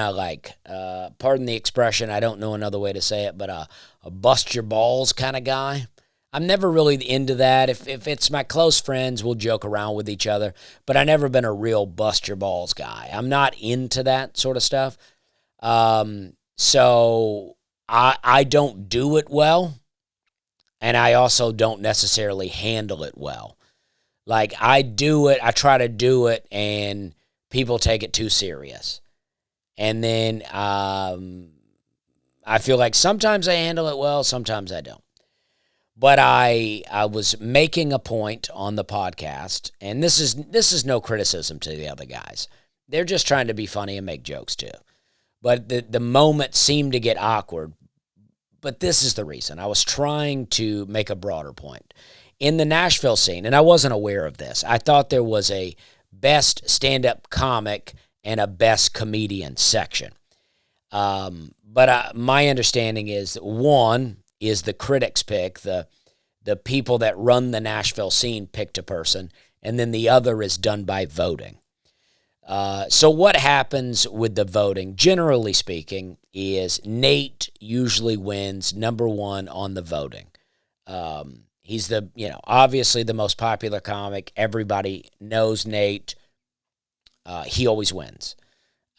[SPEAKER 1] pardon the expression, I don't know another way to say it, but a bust your balls kind of guy. I'm never really into that. If it's my close friends, we'll joke around with each other. But I've never been a real bust your balls guy. I'm not into that sort of stuff. So I don't do it well, and I also don't necessarily handle it well. Like, I do it, I try to do it, and people take it too serious. And then I feel like sometimes I handle it well, sometimes I don't. But I was making a point on the podcast, and this is no criticism to the other guys. They're just trying to be funny and make jokes too. But the moment seemed to get awkward. But this is the reason. I was trying to make a broader point. In the Nashville scene, and I wasn't aware of this, I thought there was a best stand-up comic and a best comedian section. But my understanding is that one is the critics pick, the people that run the Nashville scene picked a person, and then the other is done by voting. So what happens with the voting, generally speaking, is Nate usually wins number one on the voting. He's obviously the most popular comic. Everybody knows Nate. He always wins.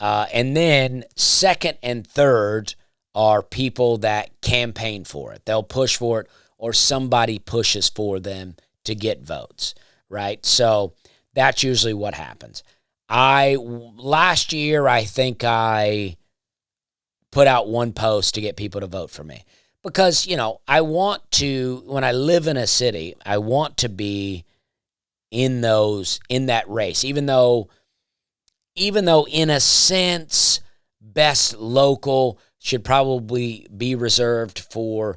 [SPEAKER 1] And then second and third are people that campaign for it. They'll push for it, or somebody pushes for them to get votes, right? So that's usually what happens. Last year, I think I put out one post to get people to vote for me because, I want to, when I live in a city, I want to be in that race, even though in a sense, best local should probably be reserved for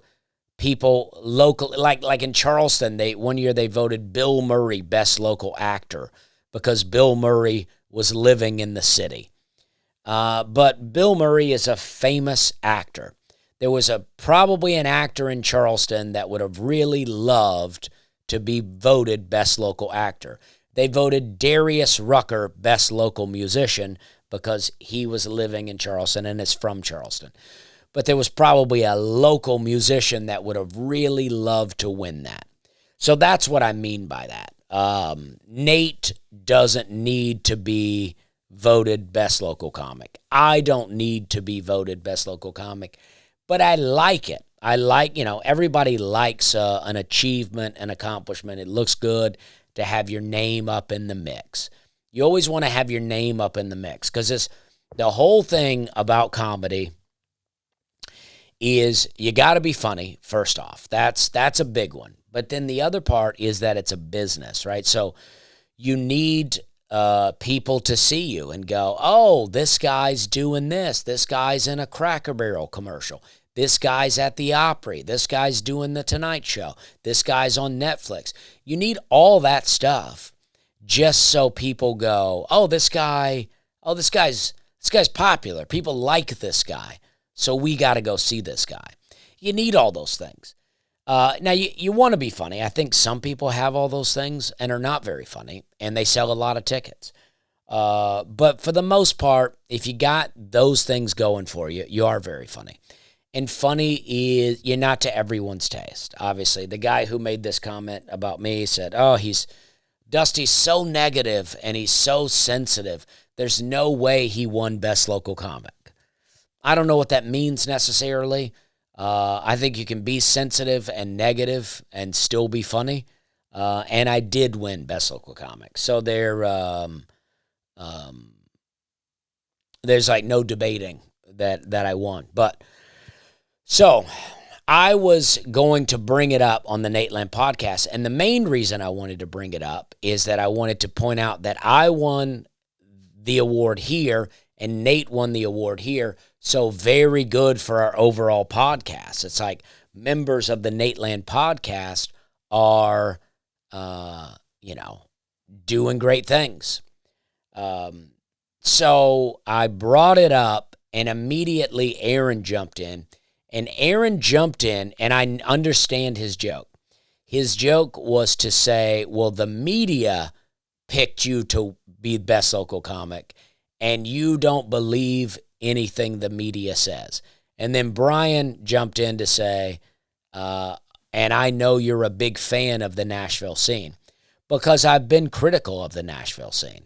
[SPEAKER 1] people local, like in Charleston, one year they voted Bill Murray best local actor because Bill Murray was living in the city. But Bill Murray is a famous actor. There was probably an actor in Charleston that would have really loved to be voted best local actor. They voted Darius Rucker best local musician because he was living in Charleston and is from Charleston. But there was probably a local musician that would have really loved to win that. So that's what I mean by that. Nate doesn't need to be voted best local comic. I don't need to be voted best local comic, but I like it. I like, everybody likes an achievement, an accomplishment. It looks good to have your name up in the mix. You always want to have your name up in the mix because the whole thing about comedy is you got to be funny, first off. That's a big one. But then the other part is that it's a business, right? So you need people to see you and go, oh, this guy's doing this. This guy's in a Cracker Barrel commercial. This guy's at the Opry. This guy's doing the Tonight Show. This guy's on Netflix. You need all that stuff just so people go, oh, this guy's popular. People like this guy. So we got to go see this guy. You need all those things. Now, you want to be funny. I think some people have all those things and are not very funny, and they sell a lot of tickets. But for the most part, if you got those things going for you, you are very funny. And funny you're not to everyone's taste. Obviously, the guy who made this comment about me said, oh, Dusty's so negative and he's so sensitive. There's no way he won Best Local Comic. I don't know what that means necessarily. I think you can be sensitive and negative and still be funny. And I did win Best Local Comic. So there's like no debating that I won. But so I was going to bring it up on the Nate Land podcast. And the main reason I wanted to bring it up is that I wanted to point out that I won the award here and Nate won the award here. So very good for our overall podcast. It's like members of the Nate Land podcast are, doing great things. So I brought it up and immediately Aaron jumped in. And Aaron jumped in, and I understand his joke. His joke was to say, well, the media picked you to be best local comic, and you don't believe anything the media says. And then Brian jumped in to say, and I know you're a big fan of the Nashville scene, because I've been critical of the Nashville scene.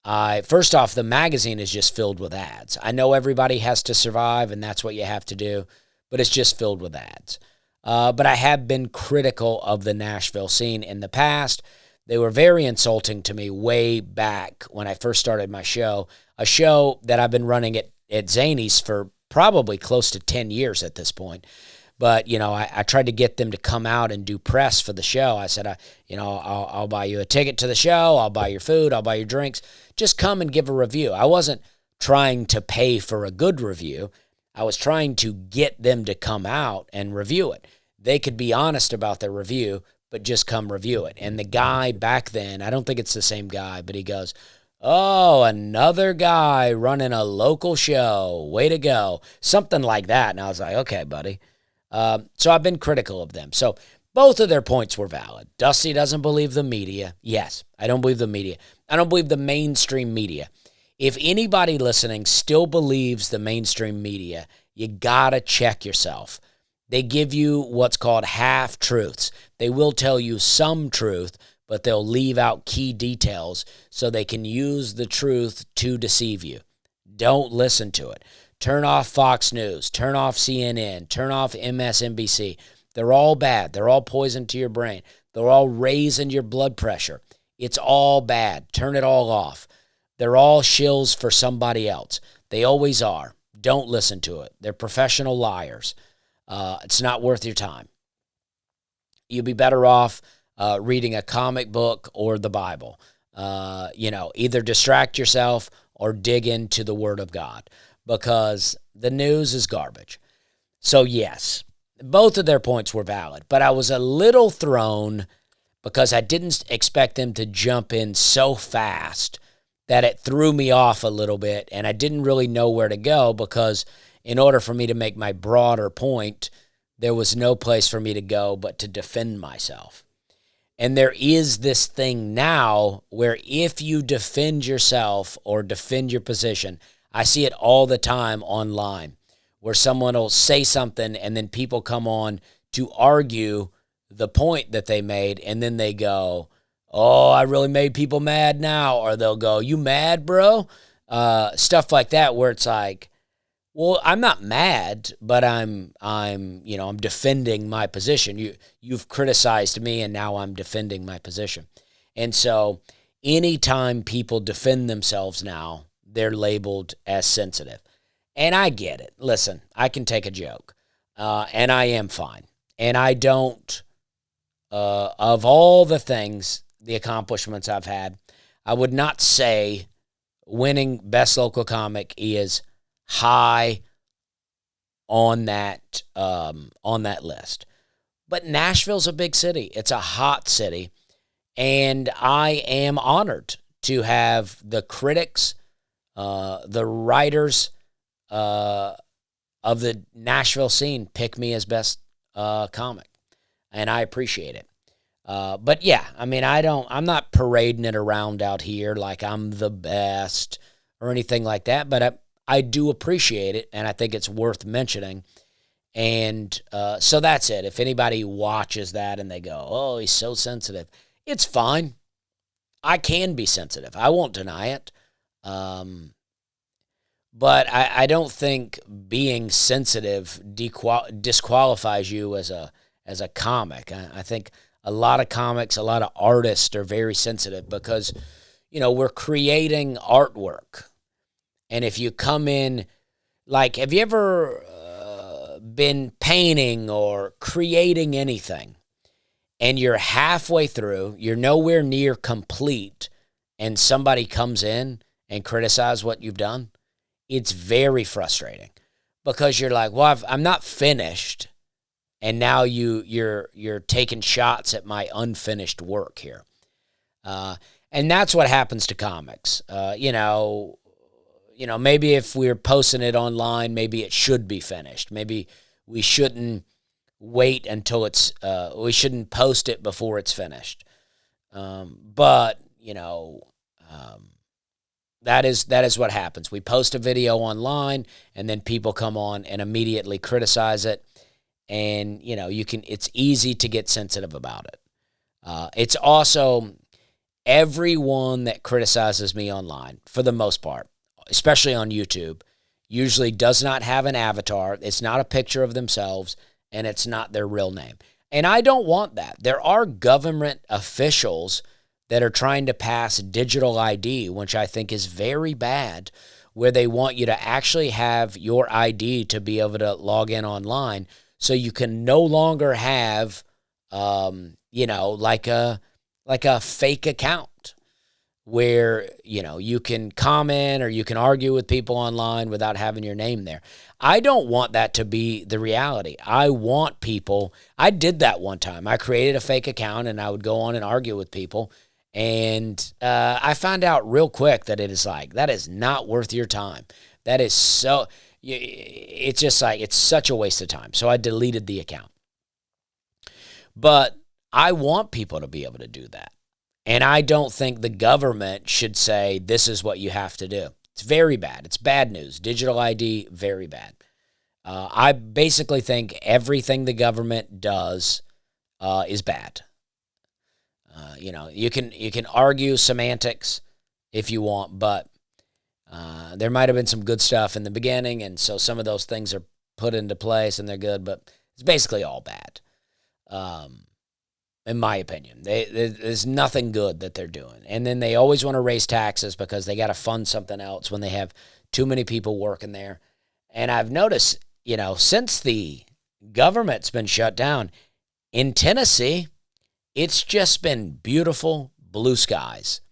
[SPEAKER 1] First off, the magazine is just filled with ads. I know everybody has to survive, and that's what you have to do, but it's just filled with ads. But I have been critical of the Nashville scene in the past. They were very insulting to me way back when I first started my show, a show that I've been running at Zany's for probably close to 10 years at this point. But, I tried to get them to come out and do press for the show. I said, I'll buy you a ticket to the show. I'll buy your food. I'll buy your drinks. Just come and give a review. I wasn't trying to pay for a good review. I was trying to get them to come out and review it. They could be honest about their review, but just come review it. And the guy back then, I don't think it's the same guy, but he goes, "Oh, another guy running a local show. Way to go." Something like that. And I was like, okay, buddy. So I've been critical of them. So both of their points were valid. Dusty doesn't believe the media. Yes, I don't believe the media. I don't believe the mainstream media. If anybody listening still believes the mainstream media, you gotta check yourself. They give you what's called half-truths. They will tell you some truth, but they'll leave out key details so they can use the truth to deceive you. Don't listen to it. Turn off Fox News. Turn off CNN. Turn off MSNBC. They're all bad. They're all poison to your brain. They're all raising your blood pressure. It's all bad. Turn it all off. They're all shills for somebody else. They always are. Don't listen to it. They're professional liars. It's not worth your time. You'll be better off reading a comic book or the Bible. Either distract yourself or dig into the Word of God, because the news is garbage. So yes, both of their points were valid, but I was a little thrown because I didn't expect them to jump in so fast that it threw me off a little bit, and I didn't really know where to go, because in order for me to make my broader point, there was no place for me to go but to defend myself. And there is this thing now where if you defend yourself or defend your position, I see it all the time online, where someone will say something and then people come on to argue the point that they made, and then they go, "Oh, I really made people mad now," or they'll go, "You mad, bro?" Stuff like that, where it's like, well, I'm not mad, but I'm defending my position. You've criticized me, and now I'm defending my position. And so anytime people defend themselves now, they're labeled as sensitive. And I get it. Listen, I can take a joke, and I am fine. And I don't, of all the things, the accomplishments I've had, I would not say winning Best Local Comic is high on that list. But Nashville's a big city. It's a hot city. And I am honored to have the critics, the writers of the Nashville scene pick me as best comic. And I appreciate it. But yeah, I mean, I'm not parading it around out here like I'm the best or anything like that, but I do appreciate it, and I think it's worth mentioning. And so that's it. If anybody watches that and they go, "Oh, he's so sensitive," it's fine. I can be sensitive. I won't deny it. But I don't think being sensitive disqualifies you as a comic. I think a lot of comics, a lot of artists are very sensitive because, we're creating artwork. And if you come in, like, have you ever been painting or creating anything, and you're halfway through, you're nowhere near complete, and somebody comes in and criticizes what you've done? It's very frustrating because you're like, well, I'm not finished, and now you're taking shots at my unfinished work here. And that's what happens to comics. Maybe if we're posting it online, maybe it should be finished. Maybe we shouldn't wait until we shouldn't post it before it's finished. But that is what happens. We post a video online, and then people come on and immediately criticize it. And, it's easy to get sensitive about it. It's also everyone that criticizes me online, for the most part, especially on YouTube, usually does not have an avatar. It's not a picture of themselves, and it's not their real name. And I don't want that. There are government officials that are trying to pass digital ID, which I think is very bad, where they want you to actually have your ID to be able to log in online, so you can no longer have, like a fake account where, you can comment or you can argue with people online without having your name there. I don't want that to be the reality. I did that one time. I created a fake account and I would go on and argue with people. And I found out real quick that that is not worth your time. That is it's just it's such a waste of time. So I deleted the account. But I want people to be able to do that. And I don't think the government should say, this is what you have to do. It's very bad. It's bad news. Digital ID, very bad. I basically think everything the government does is bad. You can argue semantics if you want, but there might have been some good stuff in the beginning, and so some of those things are put into place and they're good, but it's basically all bad. In my opinion, there's nothing good that they're doing. And then they always want to raise taxes because they got to fund something else when they have too many people working there. And I've noticed, since the government's been shut down in Tennessee, it's just been beautiful blue skies.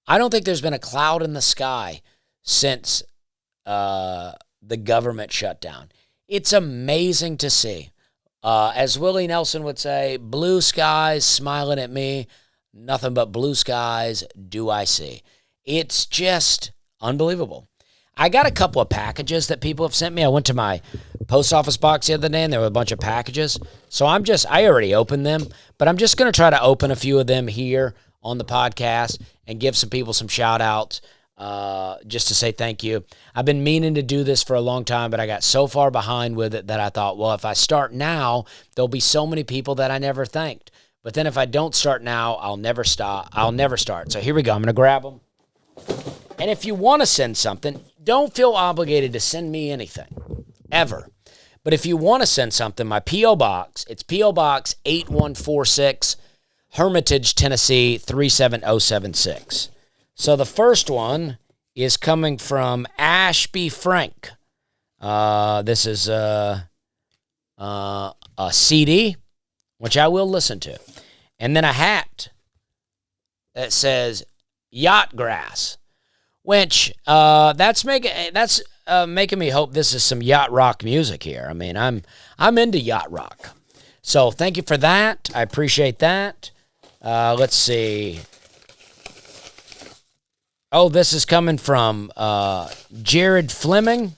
[SPEAKER 1] I don't think there's been a cloud in the sky since the government shut down. It's amazing to see. As Willie Nelson would say, blue skies smiling at me, nothing but blue skies do I see. It's just unbelievable. I got a couple of packages that people have sent me. I went to my post office box the other day, and there were a bunch of packages. So I already opened them, but I'm just going to try to open a few of them here on the podcast and give some people some shout-outs. Just to say thank you. I've been meaning to do this for a long time, but I got so far behind with it that I thought, well, if I start now, there'll be so many people that I never thanked. But then if I don't start now, I'll never start. So here we go. I'm going to grab them. And if you want to send something, don't feel obligated to send me anything, ever. But if you want to send something, my P.O. Box, it's P.O. Box 8146, Hermitage, Tennessee 37076. So the first one is coming from Ashby Frank. This is a CD, which I will listen to. And then a hat that says Yacht Grass, which that's making me hope this is some yacht rock music here. I mean, I'm into yacht rock. So thank you for that. I appreciate that. Let's see. Oh, this is coming from Jared Fleming.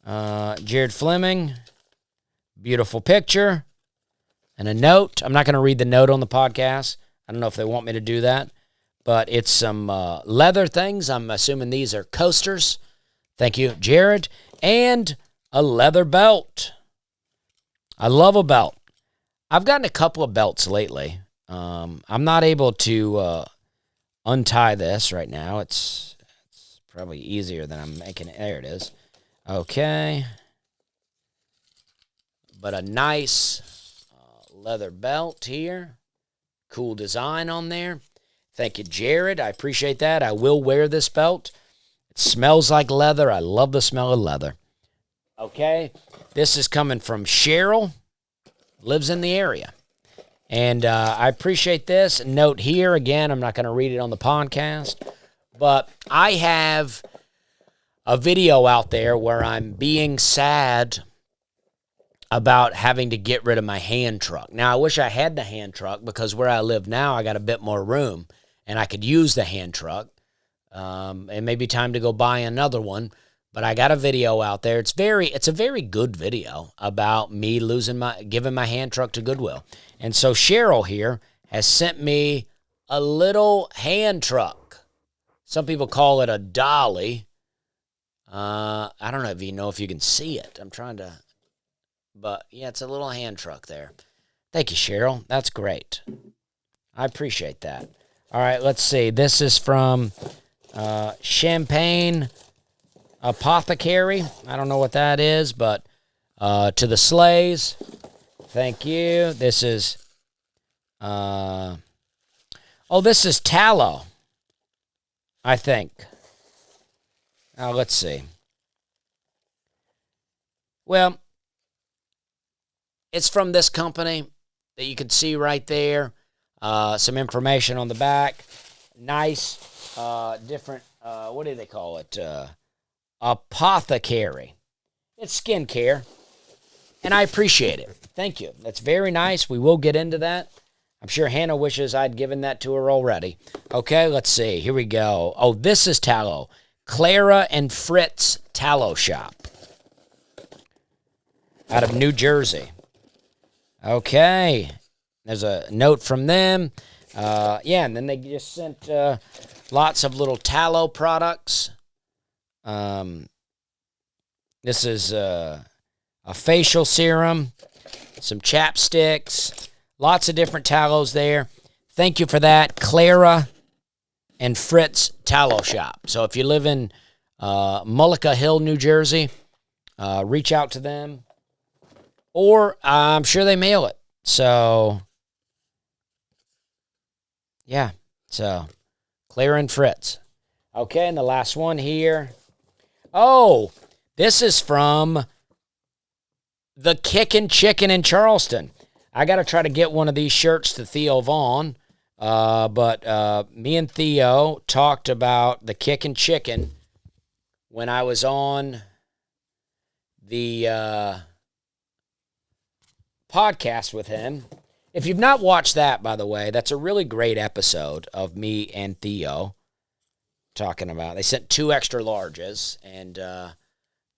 [SPEAKER 1] Jared Fleming. Beautiful picture. And a note. I'm not going to read the note on the podcast. I don't know if they want me to do that. But it's some leather things. I'm assuming these are coasters. Thank you, Jared. And a leather belt. I love a belt. I've gotten a couple of belts lately. I'm not able to untie this right now. It's probably easier than I'm making it. There it is. Okay. But a nice leather belt here. Cool design on there. Thank you, Jared. I appreciate that. I will wear this belt. It smells like leather. I love the smell of leather. Okay. This is coming from Cheryl. Lives in the area. And I appreciate this. Note here, again, I'm not going to read it on the podcast, but I have a video out there where I'm being sad about having to get rid of my hand truck. Now, I wish I had the hand truck because where I live now, I got a bit more room, and I could use the hand truck. It may be time to go buy another one, but I got a video out there. It's a very good video about me giving my hand truck to Goodwill. And so Cheryl here has sent me a little hand truck. Some people call it a dolly. I don't know if you can see it. I'm trying to, but yeah, it's a little hand truck there. Thank you, Cheryl. That's great. I appreciate that. All right, let's see. This is from Champagne Apothecary. I don't know what that is, but to the Slays. Thank you. This is Oh, this is tallow, I think. Let's see. Well, it's from this company that you can see right there. Some information on the back. Nice, different, what do they call it? Apothecary. It's skincare, and I appreciate it. Thank you. That's very nice. We will get into that. I'm sure Hannah wishes I'd given that to her already. Okay, let's see. Here we go. Oh, this is tallow. Clara and Fritz Tallow Shop out of New Jersey. Okay. There's a note from them. And then they just sent lots of little tallow products. This is a facial serum, some chapsticks, lots of different tallows there. Thank you for that, Clara and Fritz Tallow Shop. So if you live in Mullica Hill, New Jersey, reach out to them. Or I'm sure they mail it. So, yeah. So, Clara and Fritz. Okay, and the last one here. Oh, this is from the Kickin' Chicken in Charleston. I got to try to get one of these shirts to Theo Vaughn. But me and Theo talked about the Kickin' Chicken when I was on the podcast with him. If you've not watched that, by the way, that's a really great episode of me and Theo talking about. They sent 2 extra larges, and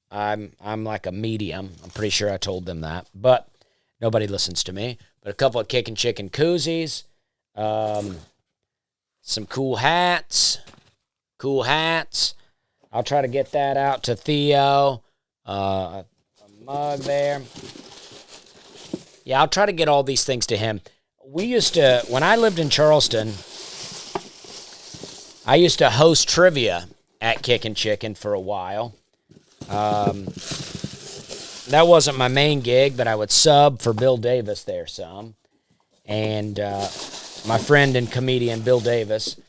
[SPEAKER 1] I'm like a medium. I'm pretty sure I told them that, but nobody listens to me. But a couple of Kickin' Chicken koozies, some cool hats. I'll try to get that out to Theo. A mug there. Yeah, I'll try to get all these things to him. We used to, when I lived in Charleston, I used to host trivia at Kickin' Chicken for a while. That wasn't my main gig, but I would sub for Bill Davis there some. And my friend and comedian Bill Davis,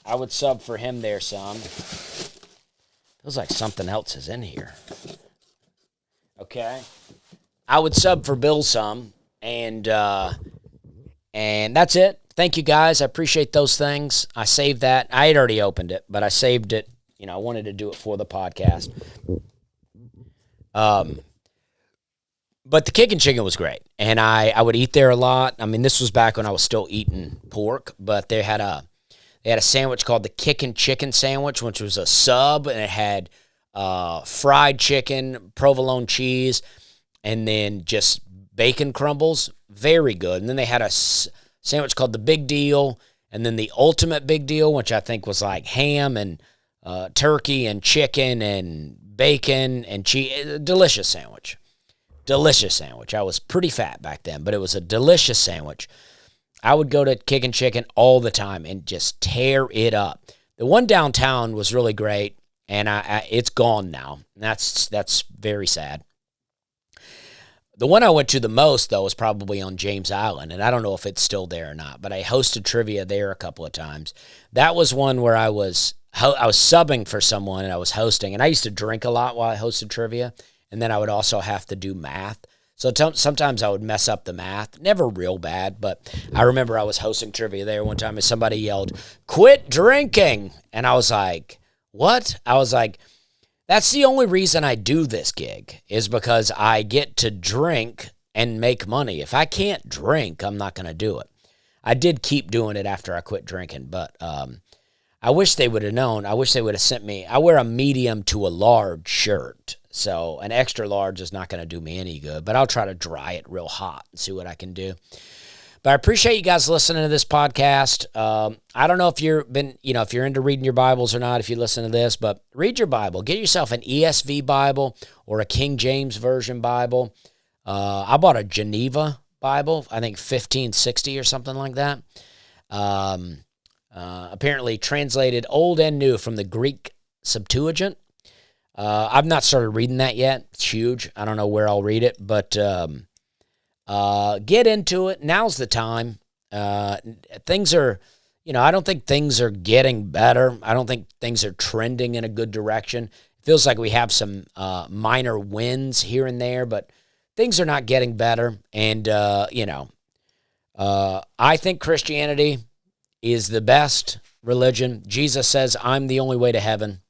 [SPEAKER 1] I would sub for him there some. Feels like something else is in here. Okay. I would sub for Bill some, and that's it. Thank you, guys. I appreciate those things. I saved that. I had already opened it, but I saved it. You know, I wanted to do it for the podcast. But the Kickin' Chicken was great, and I would eat there a lot. I mean, this was back when I was still eating pork, but they had a sandwich called the Kickin' Chicken sandwich, which was a sub, and it had fried chicken, provolone cheese, and then just bacon crumbles. Very good. And then they had a sandwich called the Big Deal, and then the Ultimate Big Deal, which I think was like ham and turkey and chicken and bacon and cheese. Delicious sandwich. I was pretty fat back then, but it was a delicious sandwich. I would go to Kickin' Chicken all the time and just tear it up. The one downtown was really great, and it's gone now. That's very sad. The one I went to the most, though, was probably on James Island, and I don't know if it's still there or not, but I hosted trivia there a couple of times. That was one where I was subbing for someone, and I was hosting, and I used to drink a lot while I hosted trivia, and then I would also have to do math. So sometimes I would mess up the math. Never real bad, but I remember I was hosting trivia there one time, and somebody yelled, "Quit drinking!" And I was like, what? I was like, that's the only reason I do this gig, is because I get to drink and make money. If I can't drink, I'm not going to do it. I did keep doing it after I quit drinking, but I wish they would have known. I wish they would have sent me. I wear a medium to a large shirt, so an extra large is not going to do me any good, but I'll try to dry it real hot and see what I can do. But I appreciate you guys listening to this podcast. I don't know if if you're into reading your Bibles or not, if you listen to this, but read your Bible. Get yourself an ESV Bible or a King James Version Bible. I bought a Geneva Bible, I think 1560 or something like that. Apparently translated Old and New from the Greek Septuagint. I've not started reading that yet. It's huge. I don't know where I'll read it, but get into it. Now's the time. Things are, I don't think things are getting better. I don't think things are trending in a good direction. It feels like we have some minor wins here and there, but things are not getting better. And, I think Christianity is the best religion. Jesus says, I'm the only way to heaven.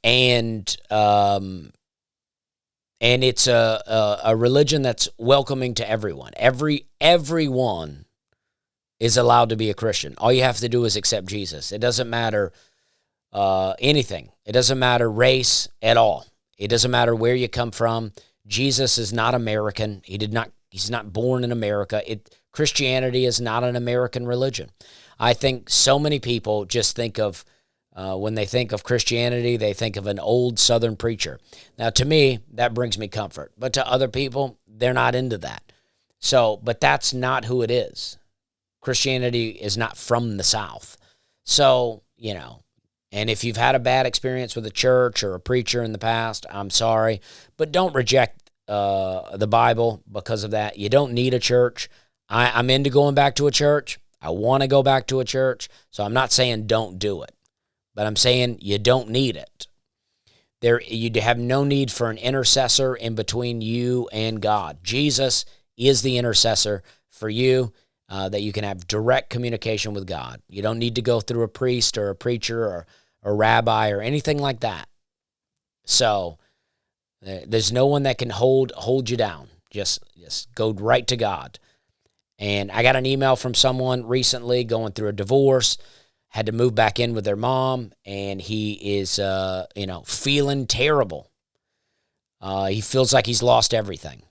[SPEAKER 1] And it's a religion that's welcoming to everyone. Everyone is allowed to be a Christian. All you have to do is accept Jesus. It doesn't matter anything. It doesn't matter race at all. It doesn't matter where you come from. Jesus is not American. He's not born in America. Christianity is not an American religion. I think so many people just think of, when they think of Christianity, they think of an old Southern preacher. Now, to me, that brings me comfort. But to other people, they're not into that. But that's not who it is. Christianity is not from the South. So, and if you've had a bad experience with a church or a preacher in the past, I'm sorry. But don't reject the Bible because of that. You don't need a church. I'm into going back to a church. I want to go back to a church. So I'm not saying don't do it. But I'm saying you don't need it. You have no need for an intercessor in between you and God. Jesus is the intercessor for you, that you can have direct communication with God. You don't need to go through a priest or a preacher or a rabbi or anything like that. So there's no one that can hold you down. Just go right to God. And I got an email from someone recently going through a divorce, had to move back in with their mom, and he is, feeling terrible. He feels like he's lost everything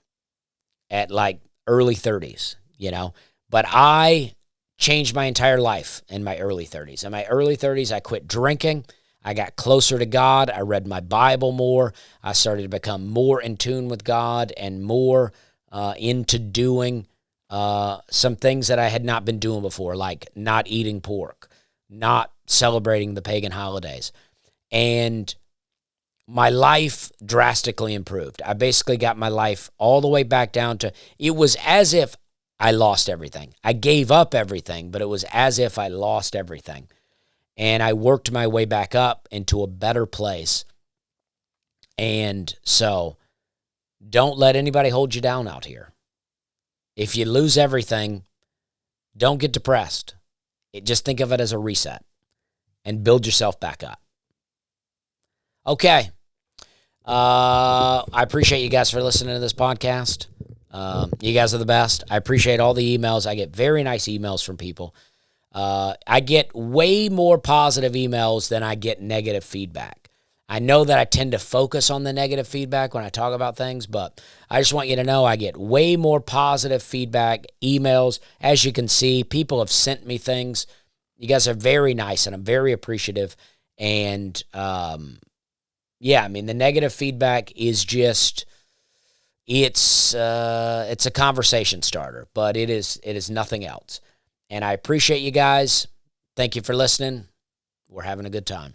[SPEAKER 1] at like early 30s, But I changed my entire life in my early 30s. In my early 30s, I quit drinking. I got closer to God. I read my Bible more. I started to become more in tune with God and more into doing some things that I had not been doing before, like not eating pork, not celebrating the pagan holidays. And my life drastically improved. I basically got my life all the way back down to, it was as if I lost everything. I gave up everything, but it was as if I lost everything. And I worked my way back up into a better place. And so don't let anybody hold you down out here. If you lose everything, don't get depressed. Just think of it as a reset and build yourself back up. Okay. I appreciate you guys for listening to this podcast. You guys are the best. I appreciate all the emails. I get very nice emails from people. I get way more positive emails than I get negative feedback. I know that I tend to focus on the negative feedback when I talk about things, but I just want you to know I get way more positive feedback, emails. As you can see, people have sent me things. You guys are very nice, and I'm very appreciative. And, the negative feedback is just, it's a conversation starter, but it is nothing else. And I appreciate you guys. Thank you for listening. We're having a good time.